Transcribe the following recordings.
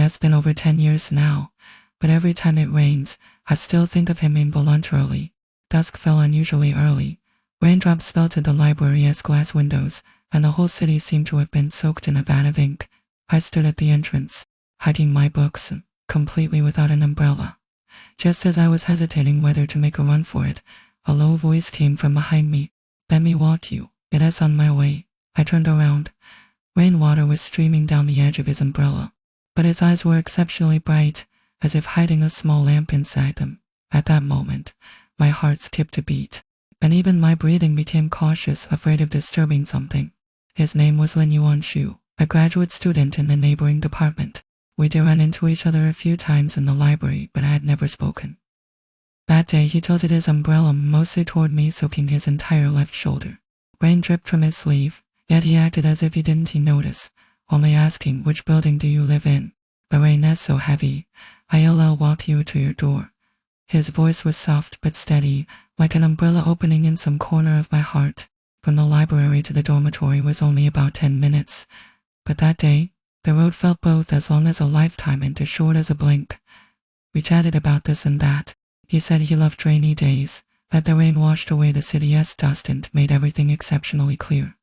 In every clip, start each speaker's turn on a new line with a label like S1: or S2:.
S1: has been over 10 years now, but every time it rains, I still think of him involuntarily. Dusk fell unusually early. Raindrops fell to the library's glass windows, and the whole city seemed to have been soaked in a vat of ink. I stood at the entrance, hiding my books, completely without an umbrella. Just as I was hesitating whether to make a run for it, a low voice came from behind me. "Let me walk you. It is on my way." I turned around. Rainwater was streaming down the edge of his umbrella, but his eyes were exceptionally bright, as if hiding a small lamp inside them. At that moment, my heart skipped a beat, and even my breathing became cautious, afraid of disturbing something. His name was Lin Yuan-shu, a graduate student in the neighboring department. We did run into each other a few times in the library, but I had never spoken. That day he tilted his umbrella mostly toward me, soaking his entire left shoulder. Rain dripped from his sleeve, yet he acted as if he didn't notice, only asking, "Which building do you live in?" "The rain is so heavy. I'll walk you to your door." His voice was soft but steady, like an umbrella opening in some corner of my heart. From the library to the dormitory was only about 10 minutes, but that day, the road felt both as long as a lifetime and as short as a blink. We chatted about this and that. He said he loved rainy days, that the rain washed away the city's dust and made everything exceptionally clear.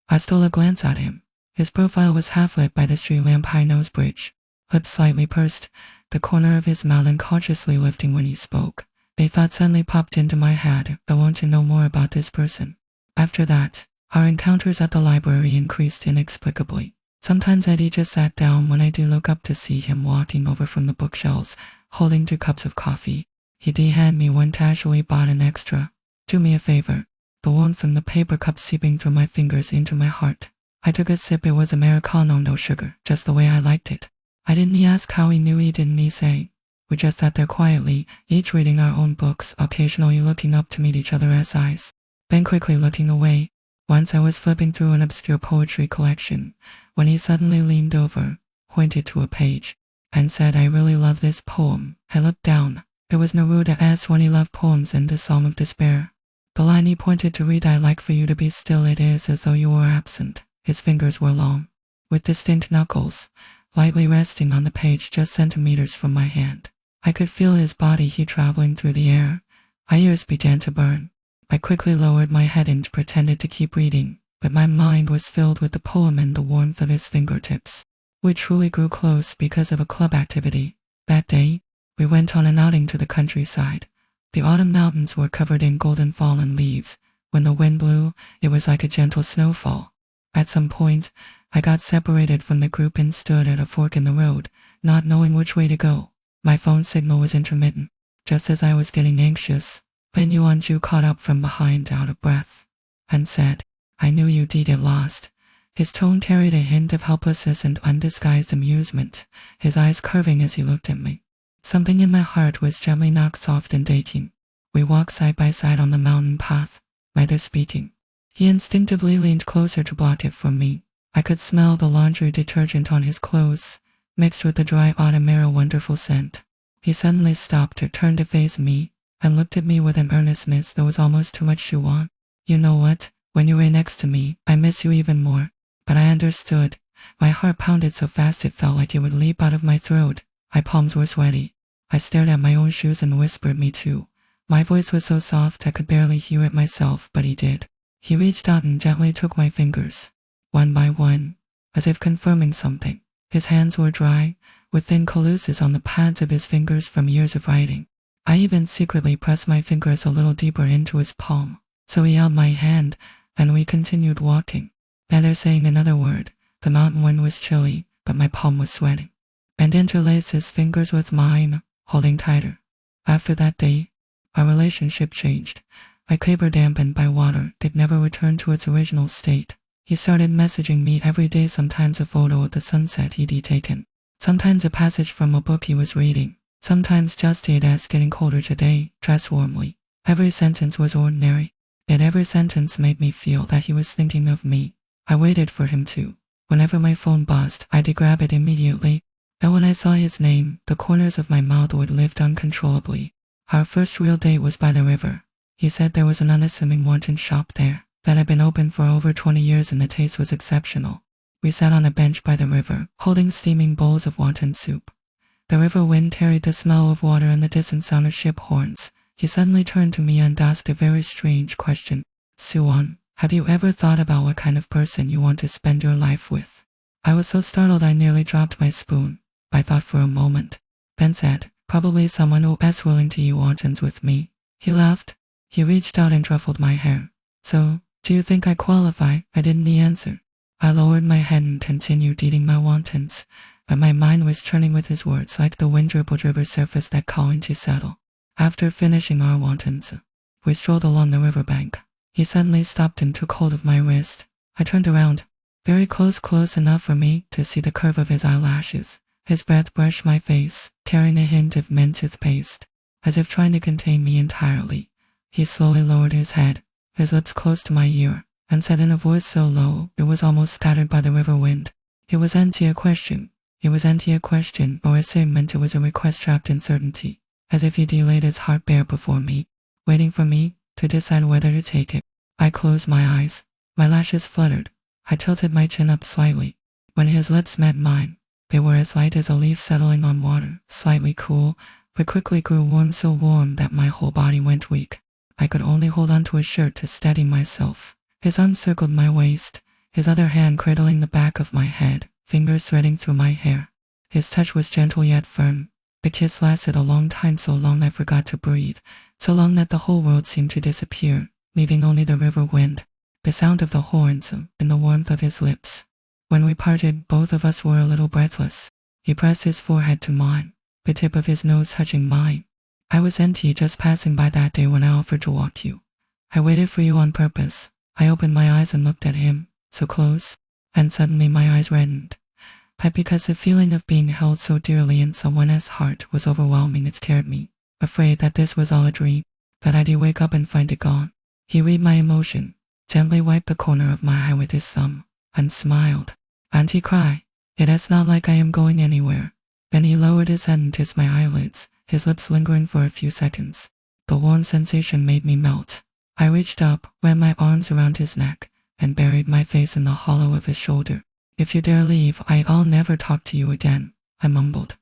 S1: I stole a glance at him. His profile was half lit by the street lamp high nose bridge. Lips slightly pursed, the corner of his mouth unconsciously lifting when he spoke. A thought suddenly popped into my head. I want to know more about this person. After that, our encounters at the library increased inexplicably. Sometimes Eddie just sat down when I did look up to see him walking over from the bookshelves, holding 2 cups of coffee. He'd hand me one, casually bought an extra. "Do me a favor." The warmth from the paper cup seeping through my fingers into my heart. I took a sip. It was Americano, no sugar, just the way I liked it. I didn't ask how he knew. He didn't say. We just sat there quietly, each reading our own books, occasionally looking up to meet each other's eyes, then quickly looking away. Once I was flipping through an obscure poetry collection, when he suddenly leaned over, pointed to a page, and said, "I really love this poem." I looked down. It was Neruda's 20 love poems and the Song of Despair. The line he pointed to read, "I like for you to be still, it is as though you were absent." His fingers were long, with distinct knuckles, lightly resting on the page just centimeters from my hand. I could feel his body heat traveling through the air. My ears began to burn. I quickly lowered my head and pretended to keep reading, but my mind was filled with the poem and the warmth of his fingertips. We truly grew close because of a club activity. That day, we went on an outing to the countryside. The autumn mountains were covered in golden fallen leaves. When the wind blew, it was like a gentle snowfall. At some point, I got separated from the group and stood at a fork in the road, not knowing which way to go. My phone signal was intermittent. Just as I was getting anxious, Lin Yuan-shu caught up from behind, out of breath, and said, "I knew you'd get lost." His tone carried a hint of helplessness and undisguised amusement, his eyes curving as he looked at me. Something in my heart was gently knocked soft and aching. We walked side by side on the mountain path, neither speaking. He instinctively leaned closer to block it from me. I could smell the laundry detergent on his clothes, mixed with the dry autumn air, a wonderful scent. He suddenly stopped, turned to face me, and looked at me with an earnestness that was almost too much to want. "You know what? When you were next to me, I miss you even more." But I understood. My heart pounded so fast it felt like it would leap out of my throat. My palms were sweaty. I stared at my own shoes and whispered, "Me too." My voice was so soft I could barely hear it myself, but he did. He reached out and gently took my fingers, one by one, as if confirming something. His hands were dry, with thin calluses on the pads of his fingers from years of writing. I even secretly pressed my fingers a little deeper into his palm. So he held my hand, and we continued walking, neither saying another word. The mountain wind was chilly, but my palm was sweating, and interlaced his fingers with mine, holding tighter. After that day, our relationship changed. My caper, dampened by water, did never return to its original state. He started messaging me every day, sometimes a photo of the sunset he'd taken, sometimes a passage from a book he was reading, sometimes just "It's getting colder today, dress warmly." Every sentence was ordinary, yet every sentence made me feel that he was thinking of me. I waited for him to. Whenever my phone buzzed, I'd grab it immediately, and when I saw his name, the corners of my mouth would lift uncontrollably. Our first real date was by the river. He said there was an unassuming wanton shop there that had been open for over 20 years and the taste was exceptional. We sat on a bench by the river, holding steaming bowls of wonton soup. The river wind carried the smell of water and the distant sound of ship horns. He suddenly turned to me and asked a very strange question. Suwon, have you ever thought about what kind of person you want to spend your life with? I was so startled I nearly dropped my spoon. I thought for a moment. Ben said, probably someone who is willing to eat wontons with me. He laughed. He reached out and ruffled my hair. So, do you think I qualify? I didn't answer. I lowered my head and continued eating my wontons, but my mind was churning with his words like the wind-rippled river surface that called into settle. After finishing our wontons, we strolled along the riverbank. He suddenly stopped and took hold of my wrist. I turned around, very close enough for me to see the curve of his eyelashes. His breath brushed my face, carrying a hint of mint toothpaste. As if trying to contain me entirely, he slowly lowered his head, his lips close to my ear, and said in a voice so low it was almost scattered by the river wind. It was empty a question. It was empty a question, or as it meant it was a request trapped in certainty, as if he delayed his heart bare before me, waiting for me to decide whether to take it. I closed my eyes. My lashes fluttered. I tilted my chin up slightly. When his lips met mine, they were as light as a leaf settling on water, slightly cool, but quickly grew warm, so warm that my whole body went weak. I could only hold onto his shirt to steady myself. His arm circled my waist, his other hand cradling the back of my head, fingers threading through my hair. His touch was gentle yet firm. The kiss lasted a long time, so long I forgot to breathe, so long that the whole world seemed to disappear, leaving only the river wind, the sound of the horns, and the warmth of his lips. When we parted, both of us were a little breathless. He pressed his forehead to mine, the tip of his nose touching mine. I was empty, just passing by that day when I offered to walk you. I waited for you on purpose. I opened my eyes and looked at him, so close, and suddenly my eyes reddened. Because the feeling of being held so dearly in someone else's heart was overwhelming. It scared me, afraid that this was all a dream, that I'd wake up and find it gone. He read my emotion, gently wiped the corner of my eye with his thumb, and smiled. Auntie, cry. It is not like I am going anywhere. Then he lowered his head and kissed my eyelids, his lips lingering for a few seconds. The warm sensation made me melt. I reached up, ran my arms around his neck, and buried my face in the hollow of his shoulder. If you dare leave, I'll never talk to you again, I mumbled.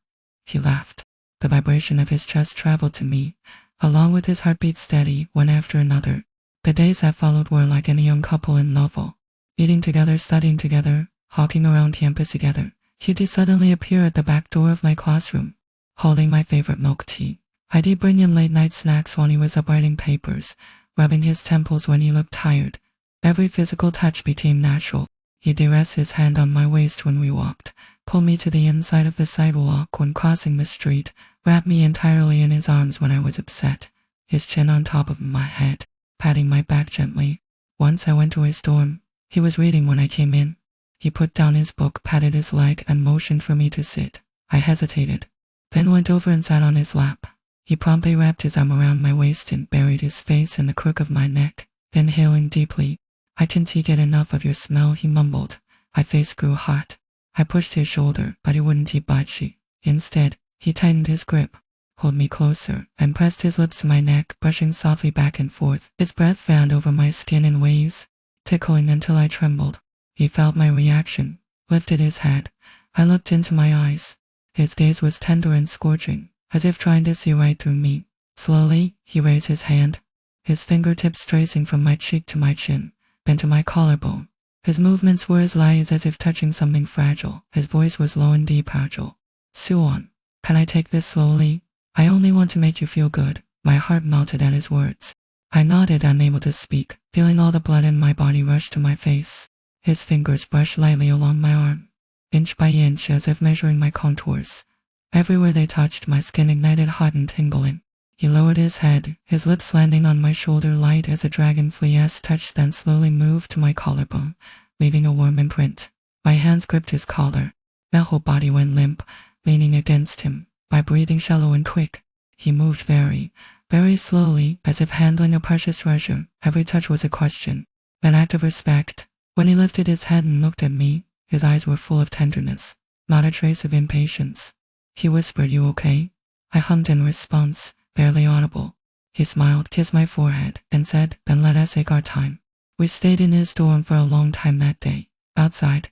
S1: He laughed. The vibration of his chest traveled to me, along with his heartbeat steady, one after another. The days that followed were like any young couple in novel, eating together, studying together, hawking around campus together. He'd suddenly appear at the back door of my classroom, holding my favorite milk tea. I'd bring him late-night snacks while he was up writing papers, rubbing his temples when he looked tired. Every physical touch became natural. He'd rest his hand on my waist when we walked, pull me to the inside of the sidewalk when crossing the street, wrap me entirely in his arms when I was upset, his chin on top of my head, patting my back gently. Once I went to his dorm. He was reading when I came in. He put down his book, patted his leg, and motioned for me to sit. I hesitated, then went over and sat on his lap. He promptly wrapped his arm around my waist and buried his face in the crook of my neck, inhaling deeply. I can't get enough of your smell, he mumbled. My face grew hot. I pushed his shoulder, but he wouldn't budge. Instead, he tightened his grip, pulled me closer, and pressed his lips to my neck, brushing softly back and forth. His breath fanned over my skin in waves, tickling until I trembled. He felt my reaction, lifted his head. I looked into my eyes. His gaze was tender and scorching, as if trying to see right through me. Slowly, he raised his hand, his fingertips tracing from my cheek to my chin, then to my collarbone. His movements were as light as if touching something fragile. His voice was low and deep, fragile. Suwon, can I take this slowly? I only want to make you feel good. My heart melted at his words. I nodded, unable to speak, feeling all the blood in my body rush to my face. His fingers brushed lightly along my arm, inch by inch, as if measuring my contours. Everywhere they touched, my skin ignited hot and tingling. He lowered his head, his lips landing on my shoulder light as a dragonfly's touch, then slowly moved to my collarbone, leaving a warm imprint. My hands gripped his collar. My whole body went limp, leaning against him, my breathing shallow and quick. He moved very, very slowly, as if handling a precious treasure. Every touch was a question, an act of respect. When he lifted his head and looked at me, his eyes were full of tenderness, not a trace of impatience. He whispered, "You okay?" I hummed in response, barely audible. He smiled, kissed my forehead, and said, "Then let us take our time." We stayed in his dorm for a long time that day. Outside,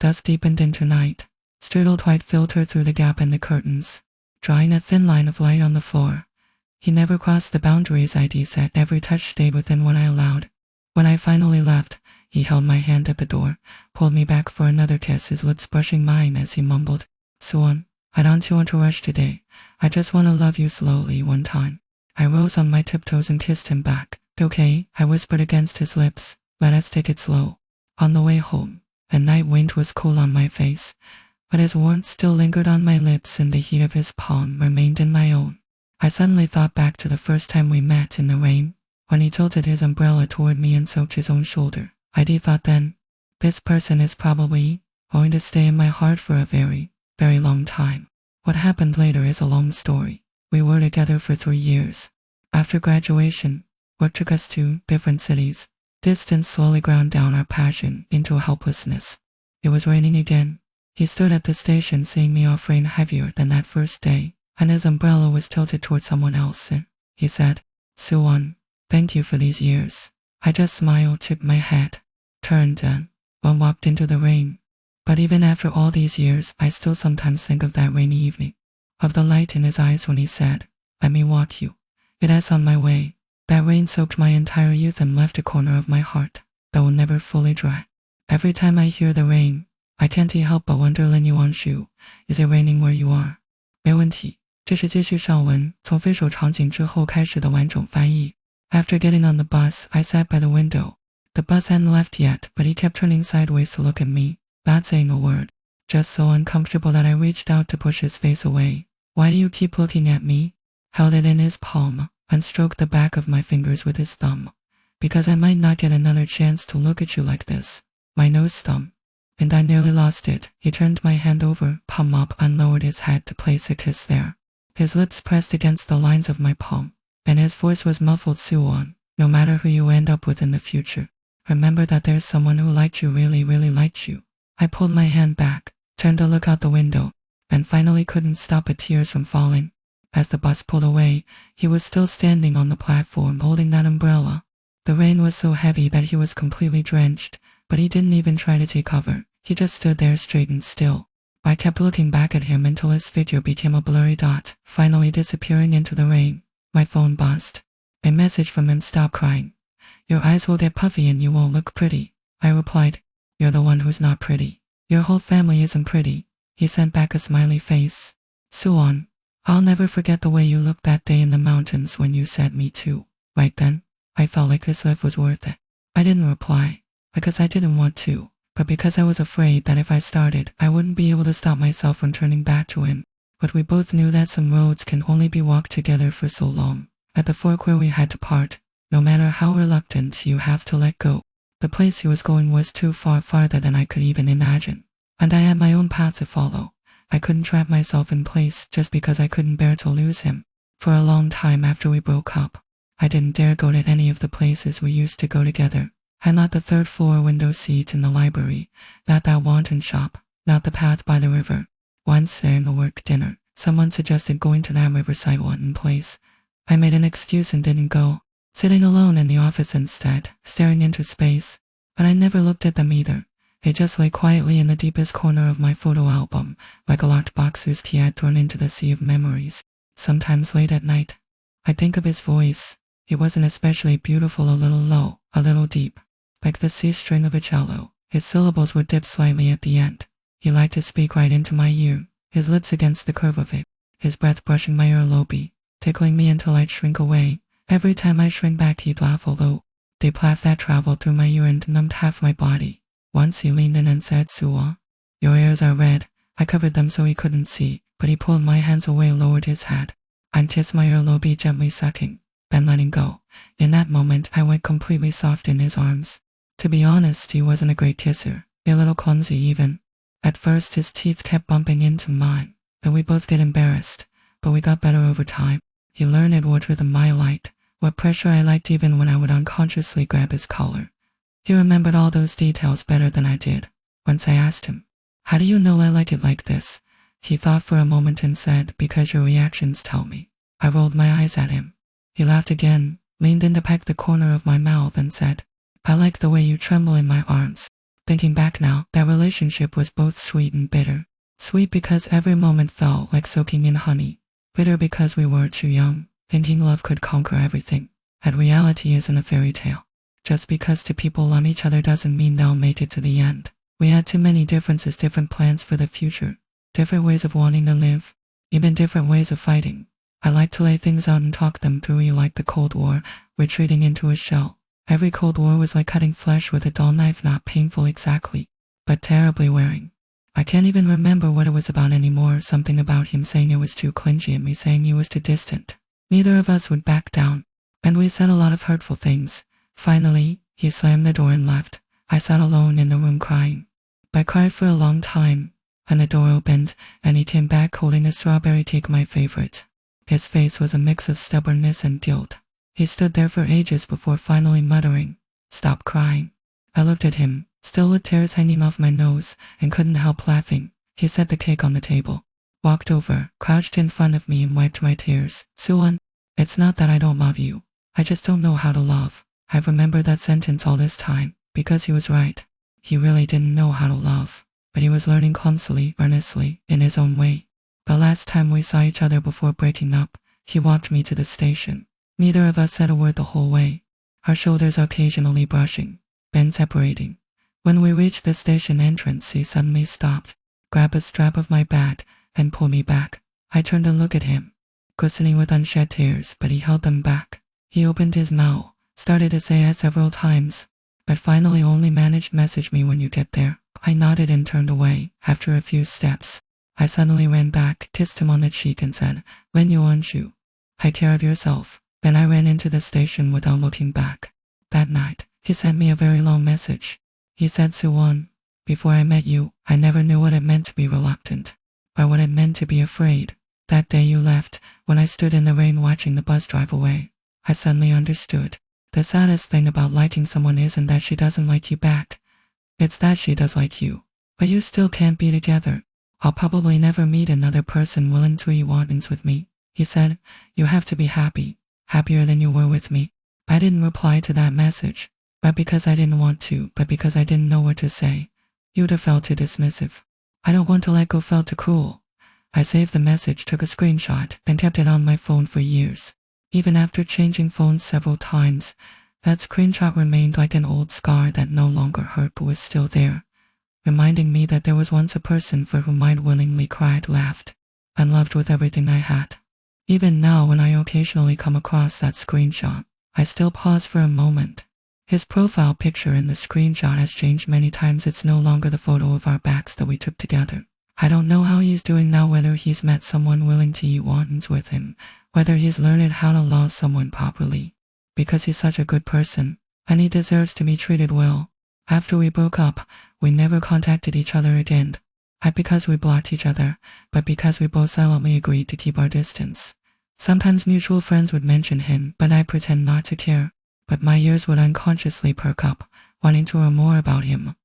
S1: Dusk deepened into night. Strudel light filtered through the gap in the curtains, drawing a thin line of light on the floor. He never crossed the boundaries I'd set. Every touch stayed within what I allowed. When I finally left, he held my hand at the door, pulled me back for another kiss, his lips brushing mine as he mumbled, "Suwon, I don't want to rush today. I just want to love you slowly one time." I rose on my tiptoes and kissed him back. "Okay," I whispered against his lips. "Let us take it slow." On the way home, a night wind was cool on my face, but his warmth still lingered on my lips and the heat of his palm remained in my own. I suddenly thought back to the first time we met in the rain, when he tilted his umbrella toward me and soaked his own shoulder. I thought then, this person is probably going to stay in my heart for a very, very long time. What happened later is a long story. We were together for 3 years. After graduation, work took us to different cities. Distance slowly ground down our passion into helplessness. It was raining again. He stood at the station seeing me off, rain heavier than that first day, and his umbrella was tilted toward someone else. He said, "Suwon, thank you for these years." I just smiled, tipped my head, turned and walked into the rain. But even after all these years, I still sometimes think of that rainy evening, of the light in his eyes when he said, "Let me walk you." It is on my way. That rain soaked my entire youth and left a corner of my heart that will never fully dry. Every time I hear the rain, I can't help but wonder, Lin Yuanshu, is it raining where you are? 没问题，这是接续上文从分手场景之后开始的完整翻译。After getting on the bus, I sat by the window. The bus hadn't left yet, but he kept turning sideways to look at me, not saying a word, just so uncomfortable that I reached out to push his face away. "Why do you keep looking at me?" Held it in his palm and stroked the back of my fingers with his thumb. "Because I might not get another chance to look at you like this." My nose thumb, and I nearly lost it. He turned my hand over, palm up, and lowered his head to place a kiss there. His lips pressed against the lines of my palm, and his voice was muffled. "Suwon, no matter who you end up with in the future, remember that there's someone who liked you, really, really liked you." I pulled my hand back, turned to look out the window, and finally couldn't stop the tears from falling. As the bus pulled away, he was still standing on the platform holding that umbrella. The rain was so heavy that he was completely drenched, but he didn't even try to take cover. He just stood there straight and still. I kept looking back at him until his figure became a blurry dot, finally disappearing into the rain. My phone buzzed. A message from him: "Stop crying. Your eyes will get puffy and you won't look pretty." I replied, "You're the one who's not pretty. Your whole family isn't pretty." He sent back a smiley face. "Suwon, I'll never forget the way you looked that day in the mountains when you said me too." Right then, I felt like this life was worth it. I didn't reply, because I didn't want to, but because I was afraid that if I started, I wouldn't be able to stop myself from turning back to him. But we both knew that some roads can only be walked together for so long. At the fork where we had to part, no matter how reluctant, you have to let go. The place he was going was too far, farther than I could even imagine. And I had my own path to follow. I couldn't trap myself in place just because I couldn't bear to lose him. For a long time after we broke up, I didn't dare go to any of the places we used to go together. And not the third floor window seat in the library, not that wanton shop, not the path by the river. Once during the work dinner, someone suggested going to that riverside one place. I made an excuse and didn't go, sitting alone in the office instead, staring into space. But I never looked at them either. They just lay quietly in the deepest corner of my photo album, like a locked box whose key I'd thrown into the sea of memories. Sometimes late at night, I think of his voice. It wasn't especially beautiful, a little low, a little deep, like the C string of a cello. His syllables would dip slightly at the end. He liked to speak right into my ear, his lips against the curve of it, his breath brushing my earlobe, tickling me until I'd shrink away. Every time I shrank back, he'd laugh, although the path that traveled through my ear and numbed half my body. Once he leaned in and said, "Suwon, your ears are red." I covered them so he couldn't see, but he pulled my hands away, lowered his head, and kissed my earlobe, gently sucking, then letting go. In that moment, I went completely soft in his arms. To be honest, he wasn't a great kisser, a little clumsy even. At first, his teeth kept bumping into mine, and we both get embarrassed, but we got better over time. He learned what rhythm I liked, what pressure I liked, even when I would unconsciously grab his collar. He remembered all those details better than I did. Once I asked him, "How do you know I like it like this?" He thought for a moment and said, "Because your reactions tell me." I rolled my eyes at him. He laughed again, leaned in to peck the corner of my mouth and said, "I like the way you tremble in my arms." Thinking back now, that relationship was both sweet and bitter. Sweet because every moment felt like soaking in honey. Bitter because we were too young, thinking love could conquer everything. And reality isn't a fairy tale. Just because two people love each other doesn't mean they'll make it to the end. We had too many differences, different plans for the future, different ways of wanting to live, even different ways of fighting. I like to lay things out and talk them through. You like the Cold War, retreating into a shell. Every Cold War was like cutting flesh with a dull knife, not painful exactly, but terribly wearing. I can't even remember what it was about anymore, something about him saying it was too clingy and me saying he was too distant. Neither of us would back down, and we said a lot of hurtful things. Finally, he slammed the door and left. I sat alone in the room crying. I cried for a long time, and the door opened, and he came back holding a strawberry cake, my favorite. His face was a mix of stubbornness and guilt. He stood there for ages before finally muttering, "Stop crying." I looked at him, still with tears hanging off my nose, and couldn't help laughing. He set the cake on the table, walked over, crouched in front of me and wiped my tears. "Suwon, it's not that I don't love you. I just don't know how to love." I've remembered that sentence all this time, because he was right. He really didn't know how to love, but he was learning clumsily, earnestly, in his own way. The last time we saw each other before breaking up, he walked me to the station. Neither of us said a word the whole way, our shoulders occasionally brushing, then separating. When we reached the station entrance, he suddenly stopped, grabbed a strap of my bag, and pulled me back. I turned to look at him, glistening with unshed tears, but he held them back. He opened his mouth, started to say it several times, but finally only managed "Message me when you get there." I nodded and turned away. After a few steps, I suddenly ran back, kissed him on the cheek and said, "When you want you, take care of yourself." Then I ran into the station without looking back. That night, he sent me a very long message. He said, "Suwon, before I met you, I never knew what it meant to be reluctant, or what it meant to be afraid. That day you left, when I stood in the rain watching the bus drive away, I suddenly understood. The saddest thing about liking someone isn't that she doesn't like you back. It's that she does like you, but you still can't be together. I'll probably never meet another person willing to eat wantons with me." He said, "You have to be happy, happier than you were with me." I didn't reply to that message, not because I didn't want to, but because I didn't know what to say. You'd have felt too dismissive. "I don't want to let go" felt too cruel. I saved the message, took a screenshot, and kept it on my phone for years. Even after changing phones several times, that screenshot remained like an old scar that no longer hurt but was still there, reminding me that there was once a person for whom I'd willingly cried, laughed, and loved with everything I had. Even now, when I occasionally come across that screenshot, I still pause for a moment. His profile picture in the screenshot has changed many times. It's no longer the photo of our backs that we took together. I don't know how he's doing now, whether he's met someone willing to eat wantons with him, whether he's learned how to love someone properly, because he's such a good person, and he deserves to be treated well. After we broke up, we never contacted each other again. Not because we blocked each other, but because we both silently agreed to keep our distance. Sometimes mutual friends would mention him, but I pretend not to care. But my ears would unconsciously perk up, wanting to learn more about him.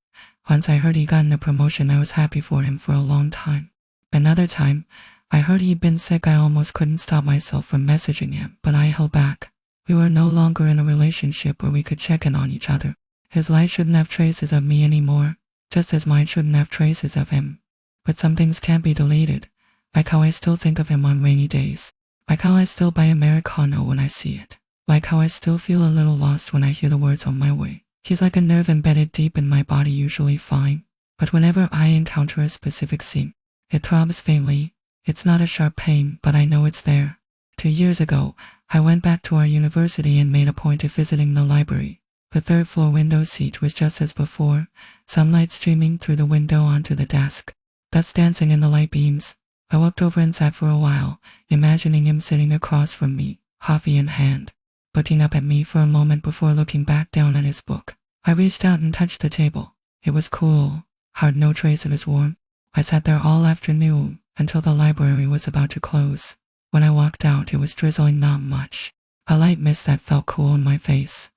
S1: Once I heard he'd gotten a promotion. I was happy for him for a long time. Another time, I heard he'd been sick. I almost couldn't stop myself from messaging him, but I held back. We were no longer in a relationship where we could check in on each other. His life shouldn't have traces of me anymore, just as mine shouldn't have traces of him. But some things can't be deleted, like how I still think of him on rainy days, like how I still buy Americano when I see it, like how I still feel a little lost when I hear the words "on my way." He's like a nerve embedded deep in my body, usually fine, but whenever I encounter a specific scene, it throbs faintly. It's not a sharp pain, but I know it's there. 2 years ago, I went back to our university and made a point of visiting the library. The third-floor window seat was just as before, sunlight streaming through the window onto the desk, dust dancing in the light beams. I walked over and sat for a while, imagining him sitting across from me, coffee in hand, looking up at me for a moment before looking back down at his book. I reached out and touched the table. It was cool, hard, no trace of his warmth. I sat there all afternoon, until the library was about to close. When I walked out, it was drizzling, not much. A light mist that felt cool on my face.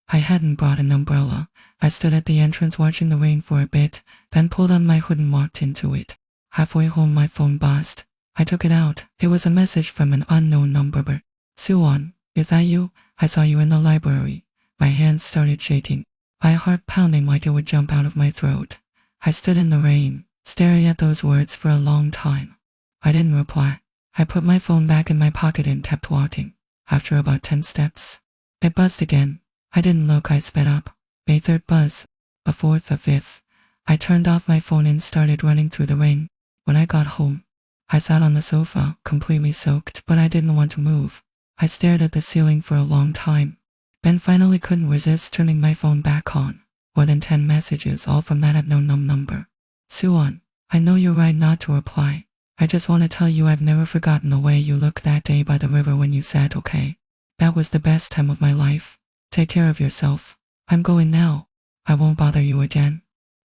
S1: I hadn't brought an umbrella. I stood at the entrance watching the rain for a bit, then pulled on my hood and walked into it. Halfway home, my phone buzzed. I took it out. It was a message from an unknown number. "Suwon, is that you? I saw you in the library." My hands started shaking. my heart pounding like it would jump out of my throat. I stood in the rain, staring at those words for a long time. I didn't reply. I put my phone back in my pocket and kept walking. After about 10 steps, it buzzed again. I didn't look, I sped up. A third buzz, a fourth, a fifth. I turned off my phone and started running through the rain. When I got home, I sat on the sofa, completely soaked, but I didn't want to move. I stared at the ceiling for a long time, then finally couldn't resist turning my phone back on. More than 10 messages, all from that unknown number. Suwon, I know you're right not to reply. I just want to tell you I've never forgotten the way you looked that day by the river when you said okay. That was the best time of my life. Take care of yourself. I'm going now. I won't bother you again.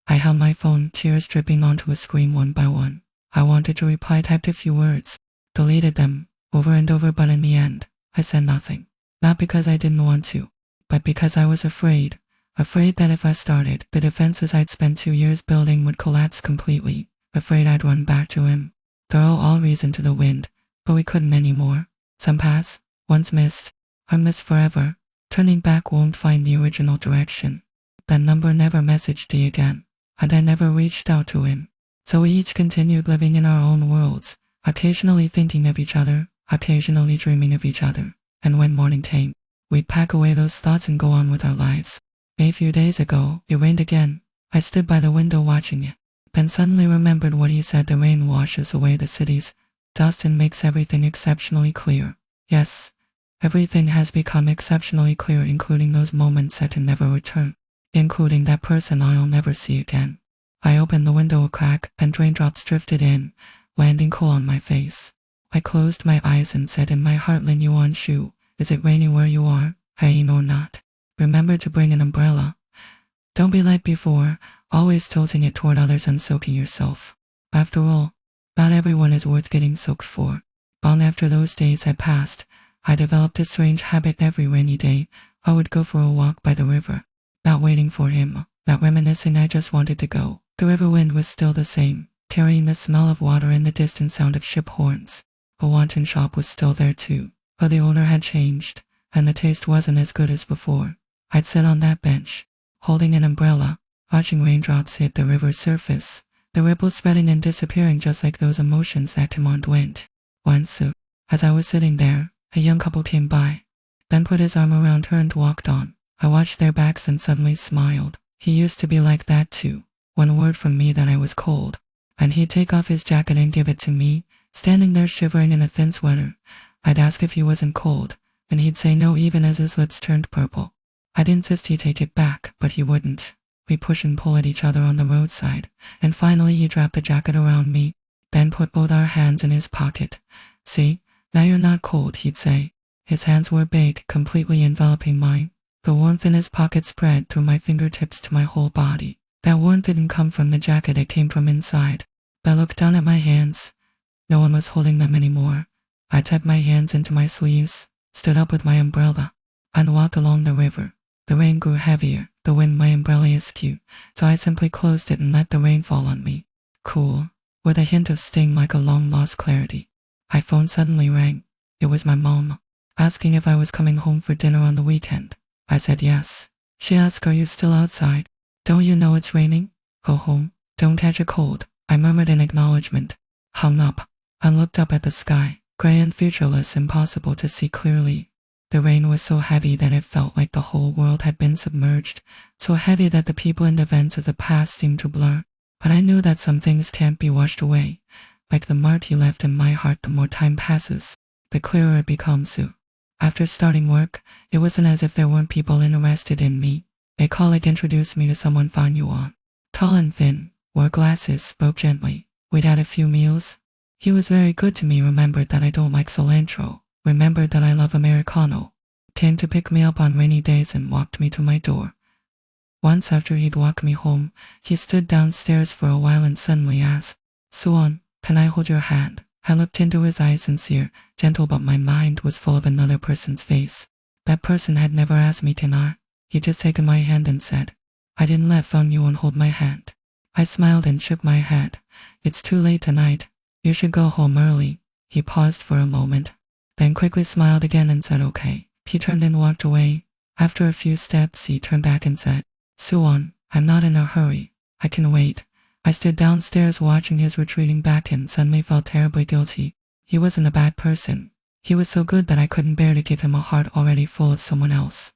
S1: I held my phone, tears dripping onto a screen one by one. I wanted to reply, typed a few words, deleted them, over and over, but in the end, I said nothing. Not because I didn't want to, but because I was afraid. Afraid that if I started, the defenses I'd spent 2 years building would collapse completely. Afraid I'd run back to him, throw all reason to the wind, but we couldn't anymore. Some paths, once missed, are missed forever. Turning back won't find the original direction. That number never messaged me again, and I never reached out to him. So we each continued living in our own worlds, occasionally thinking of each other, occasionally dreaming of each other. And when morning came, we'd pack away those thoughts and go on with our lives. A few days ago, it rained again. I stood by the window watching it, then suddenly remembered what he said: the rain washes away the cities, dust, and makes everything exceptionally clear. Yes, everything has become exceptionally clear, including those moments that can never return, including that person I'll never see again. I opened the window a crack, and raindrops drifted in, landing cool on my face. I closed my eyes and said in my heart, Lin Yuan Shu, is it raining where you are? Rain or not, remember to bring an umbrella. Don't be like before, always tilting it toward others and soaking yourself. After all, not everyone is worth getting soaked for. Long after those days had passed, I developed a strange habit. Every rainy day, I would go for a walk by the river, not waiting for him, not reminiscing. I just wanted to go. The river wind was still the same, carrying the smell of water and the distant sound of ship horns. A wonton shop was still there too, but the owner had changed, and the taste wasn't as good as before. I'd sit on that bench, holding an umbrella, watching raindrops hit the river's surface, the ripples spreading and disappearing just like those emotions that come and went. Once, as I was sitting there, a young couple came by, then put his arm around her and walked on. I watched their backs and suddenly smiled. He used to be like that too. One word from me that I was cold, and he'd take off his jacket and give it to me, standing there shivering in a thin sweater. I'd ask if he wasn't cold, and he'd say no even as his lips turned purple. I'd insist he take it back, but he wouldn't. We push and pull at each other on the roadside, and finally he wrapped the jacket around me, then put both our hands in his pocket. See, now you're not cold, he'd say. His hands were big, completely enveloping mine. The warmth in his pocket spread through my fingertips to my whole body. That warmth didn't come from the jacket, it came from inside. I looked down at my hands. No one was holding them anymore. I tucked my hands into my sleeves, stood up with my umbrella, and walked along the river. The rain grew heavier, the wind my umbrella askew, so I simply closed it and let the rain fall on me. Cool, with a hint of sting like a long-lost clarity. My phone suddenly rang. It was my mom, asking if I was coming home for dinner on the weekend. I said yes. She asked, are you still outside? Don't you know it's raining? Go home, don't catch a cold. I murmured in acknowledgement, hung up, and looked up at the sky, grey and featureless, impossible to see clearly. The rain was so heavy that it felt like the whole world had been submerged, so heavy that the people and events of the past seemed to blur. But I knew that some things can't be washed away. Like the mark he left in my heart, the more time passes, the clearer it becomes. After starting work, it wasn't as if there weren't people interested in me. A colleague introduced me to someone Fan Yuan. Tall and thin, wore glasses, spoke gently. We'd had a few meals. He was very good to me, remembered that I don't like cilantro, remembered that I love Americano, came to pick me up on rainy days and walked me to my door. Once after he'd walked me home, he stood downstairs for a while and suddenly asked, Suwon, can I hold your hand? I looked into his eyes, sincere, gentle, but my mind was full of another person's face. That person had never asked me, can I? He'd just taken my hand and said, I didn't let Fan Yuan hold my hand. I smiled and shook my head. It's too late tonight. You should go home early. He paused for a moment, then quickly smiled again and said okay. He turned and walked away. After a few steps, he turned back and said, Suwon, I'm not in a hurry. I can wait. I stood downstairs watching his retreating back and suddenly felt terribly guilty. He wasn't a bad person. He was so good that I couldn't bear to give him a heart already full of someone else.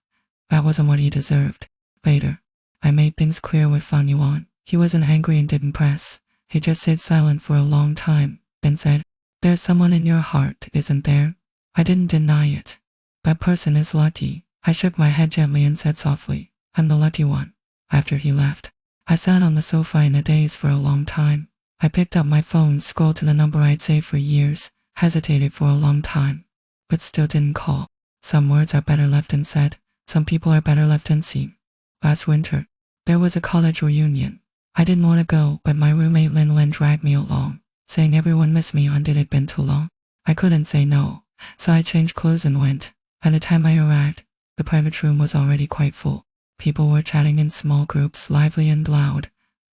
S1: That wasn't what he deserved. Later, I made things clear with Fan Yuan. He wasn't angry and didn't press. He just stayed silent for a long time, then said, "There's someone in your heart, isn't there?" I didn't deny it. "That person is lucky." I shook my head gently and said softly, "I'm the lucky one." After he left, I sat on the sofa in a daze for a long time. I picked up my phone, scrolled to the number I'd saved for years, hesitated for a long time, but still didn't call. Some words are better left unsaid. Some people are better left unseen. Last winter, there was a college reunion. I didn't want to go, but my roommate Lin dragged me along, saying everyone missed me and it had been too long. I couldn't say no, so I changed clothes and went. By the time I arrived, the private room was already quite full. People were chatting in small groups, lively and loud.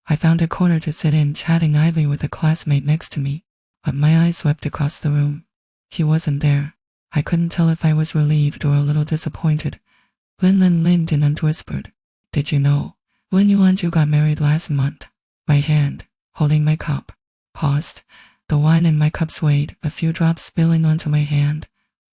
S1: I found a corner to sit in, chatting idly with a classmate next to me, but my eyes swept across the room. He wasn't there. I couldn't tell if I was relieved or a little disappointed. Lin didn't whispered, "Did you know? Lin Yuanju got married last month." My hand, holding my cup, paused. The wine in my cup swayed, a few drops spilling onto my hand.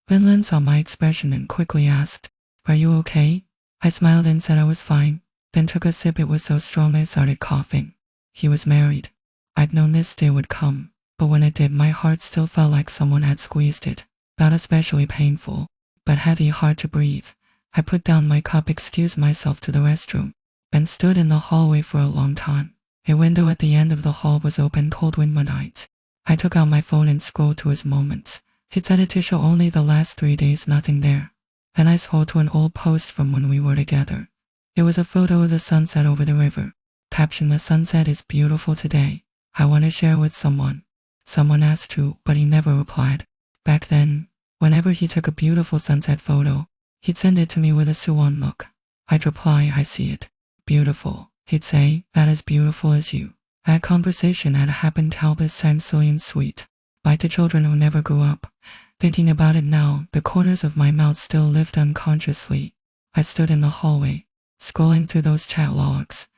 S1: Lin saw my expression and quickly asked, "Are you okay?" I smiled and said I was fine, then took a sip. It was so strong I started coughing. He was married. I'd known this day would come, but when it did, my heart still felt like someone had squeezed it. Not especially painful, but heavy, hard to breathe. I put down my cup, excused myself to the restroom, and stood in the hallway for a long time. A window at the end of the hall was open, cold winter nights. I took out my phone and scrolled to his moments. It said it to show only the last 3 days, nothing there. Then I scrolled to an old post from when we were together. It was a photo of the sunset over the river. Caption: "The sunset is beautiful today. I want to share with someone." Someone asked who, but he never replied. Back then, whenever he took a beautiful sunset photo, he'd send it to me with a Suwon look. I'd reply, "I see it. Beautiful." He'd say, "That as beautiful as you." That conversation had happened countless times, silly and sweet, like the children who never grew up. Thinking about it now, the corners of my mouth still lived unconsciously. I stood in the hallway, scrolling through those chat logs.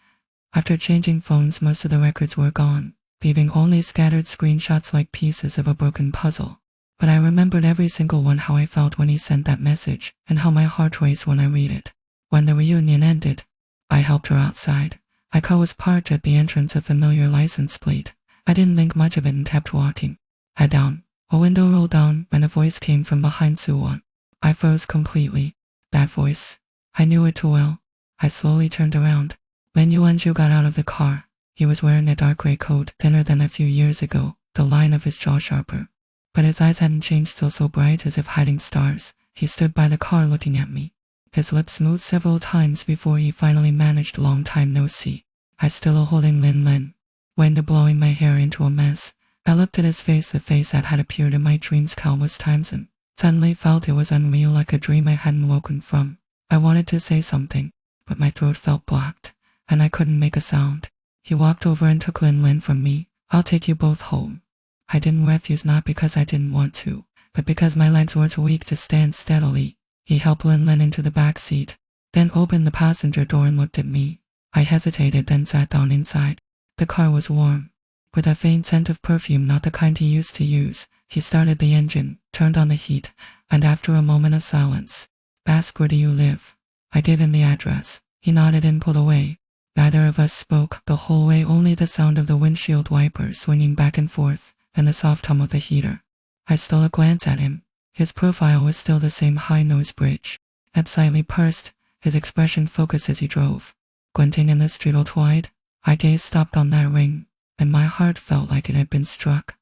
S1: After changing phones, most of the records were gone, leaving only scattered screenshots like pieces of a broken puzzle. But I remembered every single one, how I felt when he sent that message, and how my heart raced when I read it. When the reunion ended, I helped her outside. My car was parked at the entrance, a familiar license plate. I didn't think much of it and kept walking. Head down. A window rolled down and a voice came from behind Suwon. I froze completely. That voice. I knew it too well. I slowly turned around. Lin Yuanju got out of the car. He was wearing a dark gray coat, thinner than a few years ago, the line of his jaw sharper. But his eyes hadn't changed, still so bright as if hiding stars. He stood by the car looking at me. His lips moved several times before he finally managed, "Long time no see." I still holding Lin, wind blowing my hair into a mess. I looked at his face, the face that had appeared in my dreams countless times, and suddenly felt it was unreal, like a dream I hadn't woken from. I wanted to say something, but my throat felt blocked, and I couldn't make a sound. He walked over and took Lin from me. "I'll take you both home." I didn't refuse, not because I didn't want to, but because my legs were too weak to stand steadily. He helped Lin into the back seat, then opened the passenger door and looked at me. I hesitated, then sat down inside. The car was warm, with a faint scent of perfume, not the kind he used to use. He started the engine, turned on the heat, and after a moment of silence, asked, "Where do you live?" I gave him the address. He nodded and pulled away. Neither of us spoke the whole way, only the sound of the windshield wipers swinging back and forth and the soft hum of the heater. I stole a glance at him. His profile was still the same high-nose bridge, and slightly pursed, his expression focused as he drove. Glinting in the street all wide, my gaze stopped on that ring, and my heart felt like it had been struck.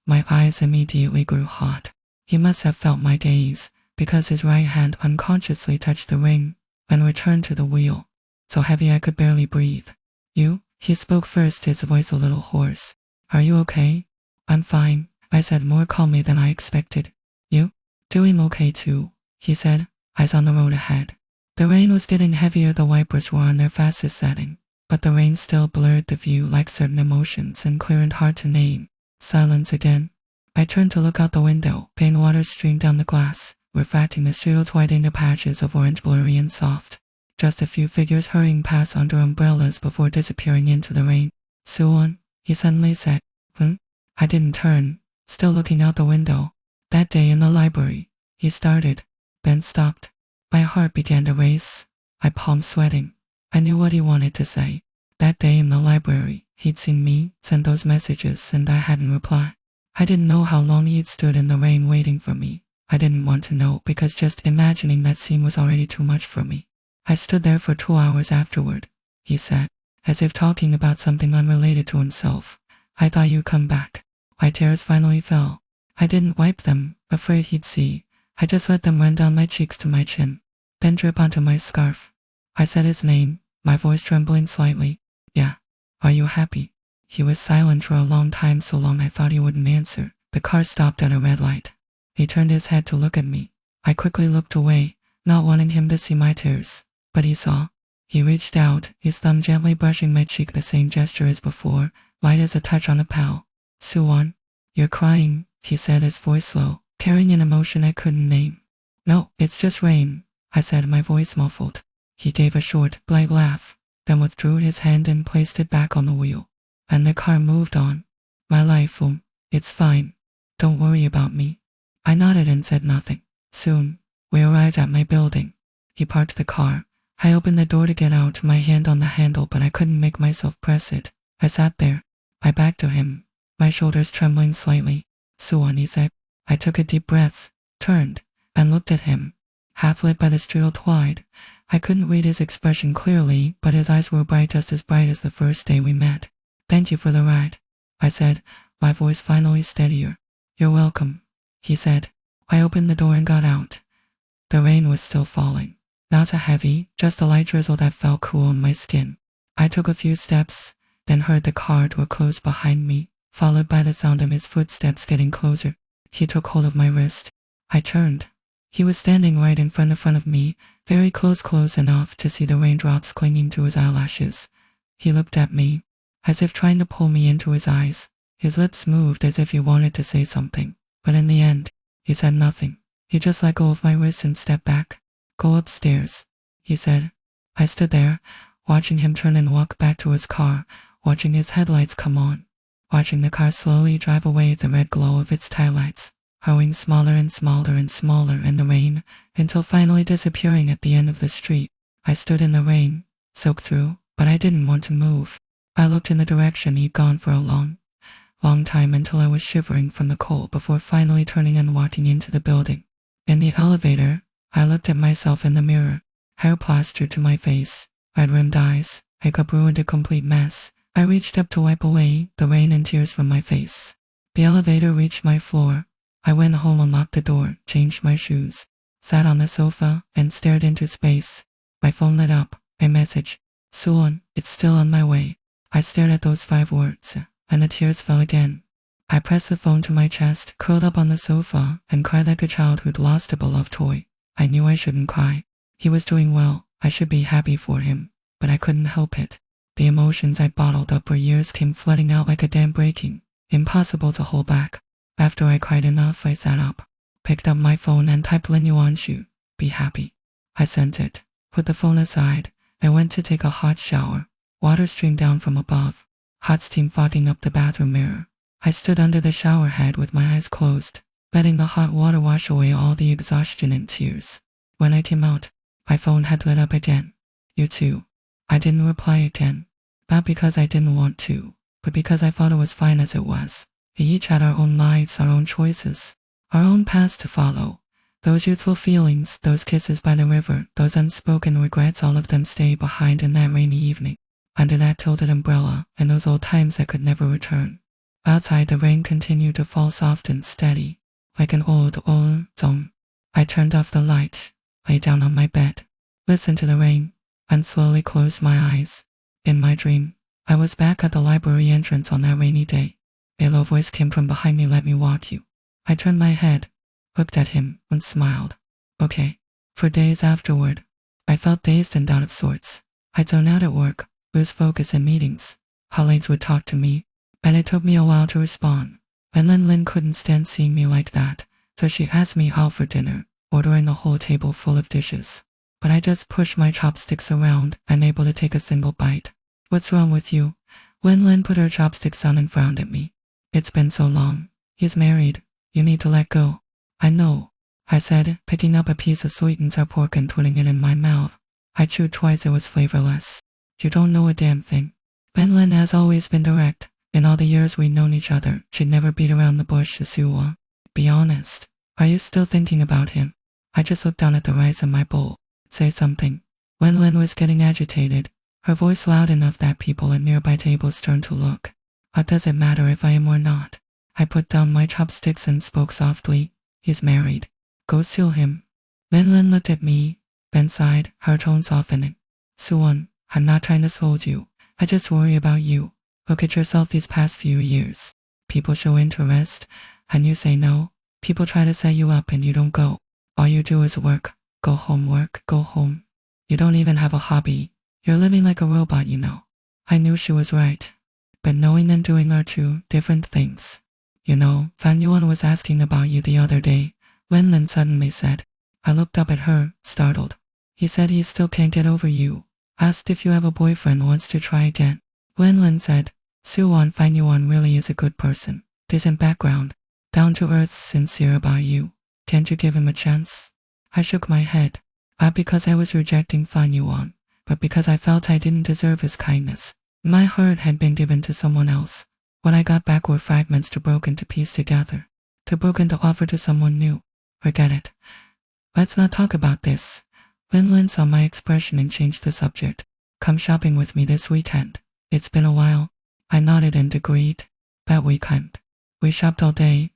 S1: My eyes immediately grew hot. He must have felt my gaze, because his right hand unconsciously touched the ring and returned to the wheel, so heavy I could barely breathe. "You?" He spoke first, his voice a little hoarse. "Are you okay?" "I'm fine," I said more calmly than I expected. "You?" "Doing okay too," he said, eyes on the road ahead. The rain was getting heavier, the wipers were on their fastest setting, but the rain still blurred the view like certain emotions, and clear and hard to name. Silence again. I turned to look out the window. Pain water streamed down the glass, refracting the street white into patches of orange, blurry and soft. just a few figures hurrying past under umbrellas before disappearing into the rain. "Suwon," he suddenly said. I didn't turn, still looking out the window. "That day in the library," he started, then stopped. My heart began to race, my palms sweating. I knew what he wanted to say. That day in the library, he'd seen me send those messages and I hadn't replied. I didn't know how long he'd stood in the rain waiting for me. I didn't want to know because just imagining that scene was already too much for me. "I stood there for 2 hours afterward," he said, as if talking about something unrelated to himself. "I thought you'd come back." My tears finally fell. I didn't wipe them, afraid he'd see. I just let them run down my cheeks to my chin, then drip onto my scarf. I said his name, my voice trembling slightly. "Yeah. Are you happy?" He was silent for a long time, so long I thought he wouldn't answer. The car stopped at a red light. He turned his head to look at me. I quickly looked away, not wanting him to see my tears. But he saw. He reached out, his thumb gently brushing my cheek, the same gesture as before, light as a touch on a pal. "Suwon, you're crying," he said, his voice low, carrying an emotion I couldn't name. "No, it's just rain," I said, my voice muffled. He gave a short, light laugh, then withdrew his hand and placed it back on the wheel. And the car moved on. "My life, it's fine. Don't worry about me." I nodded and said nothing. Soon, we arrived at my building. He parked the car. I opened the door to get out, my hand on the handle, but I couldn't make myself press it. I sat there, my back to him, my shoulders trembling slightly. "Suwon," he said. I took a deep breath, turned, and looked at him. Half lit by the street twilight, I couldn't read his expression clearly, but his eyes were bright, just as bright as the first day we met. "Thank you for the ride," I said, my voice finally steadier. "You're welcome," he said. I opened the door and got out. The rain was still falling. Not a heavy, just a light drizzle that felt cool on my skin. I took a few steps, then heard the car door close behind me, followed by the sound of his footsteps getting closer. He took hold of my wrist. I turned. He was standing right in front of me, very close enough to see the raindrops clinging to his eyelashes. He looked at me, as if trying to pull me into his eyes. His lips moved as if he wanted to say something, but in the end, he said nothing. He just let go of my wrist and stepped back. "Go upstairs," he said. I stood there, watching him turn and walk back to his car, watching his headlights come on, watching the car slowly drive away, the red glow of its taillights, growing smaller and smaller in the rain, until finally disappearing at the end of the street. I stood in the rain, soaked through, but I didn't want to move. I looked in the direction he'd gone for a long time, until I was shivering from the cold before finally turning and walking into the building. In the elevator, I looked at myself in the mirror, hair plastered to my face, red-rimmed eyes, makeup ruined, a complete mess. I reached up to wipe away the rain and tears from my face. The elevator reached my floor. I went home, unlocked the door, changed my shoes, sat on the sofa, and stared into space. My phone lit up. A message. "Suwon, it's still on my way." I stared at those 5 words, and the tears fell again. I pressed the phone to my chest, curled up on the sofa, and cried like a child who'd lost a beloved toy. I knew I shouldn't cry. He was doing well. I should be happy for him, but I couldn't help it. The emotions I'd bottled up for years came flooding out like a dam breaking, impossible to hold back. After I cried enough, I sat up, picked up my phone and typed "Lin Yuanshu, be happy." I sent it, put the phone aside, and went to take a hot shower. Water streamed down from above, hot steam fogging up the bathroom mirror. I stood under the shower head with my eyes closed, letting the hot water wash away all the exhaustion and tears. When I came out, my phone had lit up again. "You too." I didn't reply again, not because I didn't want to, but because I thought it was fine as it was. We each had our own lives, our own choices, our own paths to follow. Those youthful feelings, those kisses by the river, those unspoken regrets, all of them stayed behind in that rainy evening, under that tilted umbrella, and those old times that could never return. Outside, the rain continued to fall soft and steady, like an old song. I turned off the light, lay down on my bed, listened to the rain, and slowly closed my eyes. In my dream, I was back at the library entrance on that rainy day. A low voice came from behind me, "Let me walk you." I turned my head, looked at him, and smiled. Okay. For days afterward, I felt dazed and out of sorts. I'd zone out at work, lose focus in meetings. Colleagues would talk to me, and it took me a while to respond. And Lin couldn't stand seeing me like that, so she asked me out for dinner, ordering a whole table full of dishes. but I just pushed my chopsticks around, unable to take a single bite. What's wrong with you? Lin put her chopsticks down and frowned at me. It's been so long. He's married. You need to let go. I know, I said, picking up a piece of sweetened pork and putting it in my mouth. I chewed twice, it was flavorless. You don't know a damn thing. Lin has always been direct. In all the years we'd known each other, she'd never beat around the bush to Suwon. Be honest. Are you still thinking about him? I just looked down at the rice in my bowl. Say something. Lin was getting agitated, her voice loud enough that people at nearby tables turned to look. What does it matter if I am or not? I put down my chopsticks and spoke softly. He's married. Go seal him. Lin looked at me, then sighed, her tone softening. Suwon, I'm not trying to scold you. I just worry about you. Look at yourself these past few years. People show interest, and you say no. People try to set you up and you don't go. All you do is work, go home. You don't even have a hobby. You're living like a robot, you know. I knew she was right. But knowing and doing are two different things. You know, Fan Yuan was asking about you the other day, Lin suddenly said. I looked up at her, startled. He said he still can't get over you. Asked if you have a boyfriend, wants to try again. Lin said, Suwon, Fan Yuan really is a good person. Decent background. Down to earth, sincere about you. Can't you give him a chance? I shook my head. Not because I was rejecting Fan Yuan, but because I felt I didn't deserve his kindness. My heart had been given to someone else. What I got back were fragments too broken to piece together. Too broken to offer to someone new. Forget it. Let's not talk about this. Lin saw my expression and changed the subject. Come shopping with me this weekend. It's been a while. I nodded and agreed. That weekend. We shopped all day.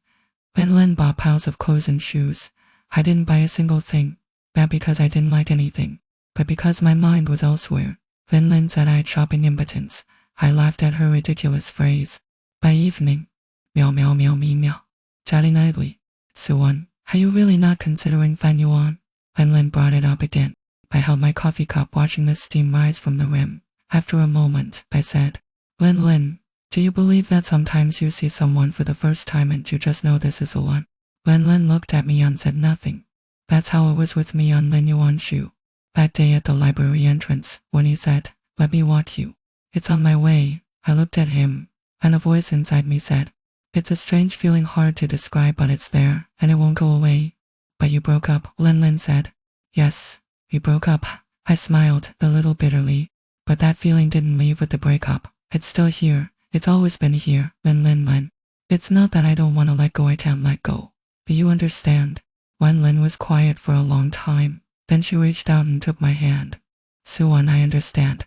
S1: Lin bought piles of clothes and shoes. I didn't buy a single thing. Not because I didn't like anything, but because my mind was elsewhere. Lin said I had shopping impotence. I laughed at her ridiculous phrase. By evening, meow meow meow me meow. Chatting idly. Suwon, are you really not considering Fan Yuan? Lin brought it up again. I held my coffee cup watching the steam rise from the rim. After a moment, I said, Lin, do you believe that sometimes you see someone for the first time and you just know this is the one? Lin looked at me and said nothing. That's how it was with me on Lin Yuan's shoe. That day at the library entrance, when he said, let me walk you. It's on my way. I looked at him, and a voice inside me said, it's a strange feeling, hard to describe, but it's there, and it won't go away. But you broke up, Lin said. Yes, we broke up. I smiled, a little bitterly, but that feeling didn't leave with the breakup. It's still here. It's always been here, Lin. It's not that I don't want to let go, I can't let go. But you understand. Lin was quiet for a long time. Then she reached out and took my hand. Suwon, I understand.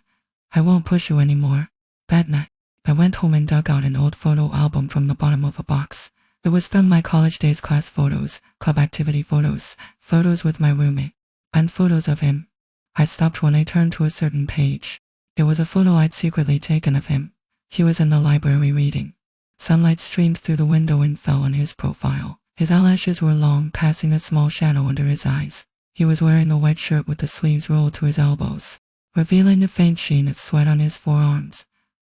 S1: I won't push you anymore. That night, I went home and dug out an old photo album from the bottom of a box. It was from my college days class photos, club activity photos, photos with my roommate, and photos of him. I stopped when I turned to a certain page. It was a photo I'd secretly taken of him. He was in the library reading. Sunlight streamed through the window and fell on his profile. His eyelashes were long, casting a small shadow under his eyes. He was wearing a white shirt with the sleeves rolled to his elbows, revealing the faint sheen of sweat on his forearms.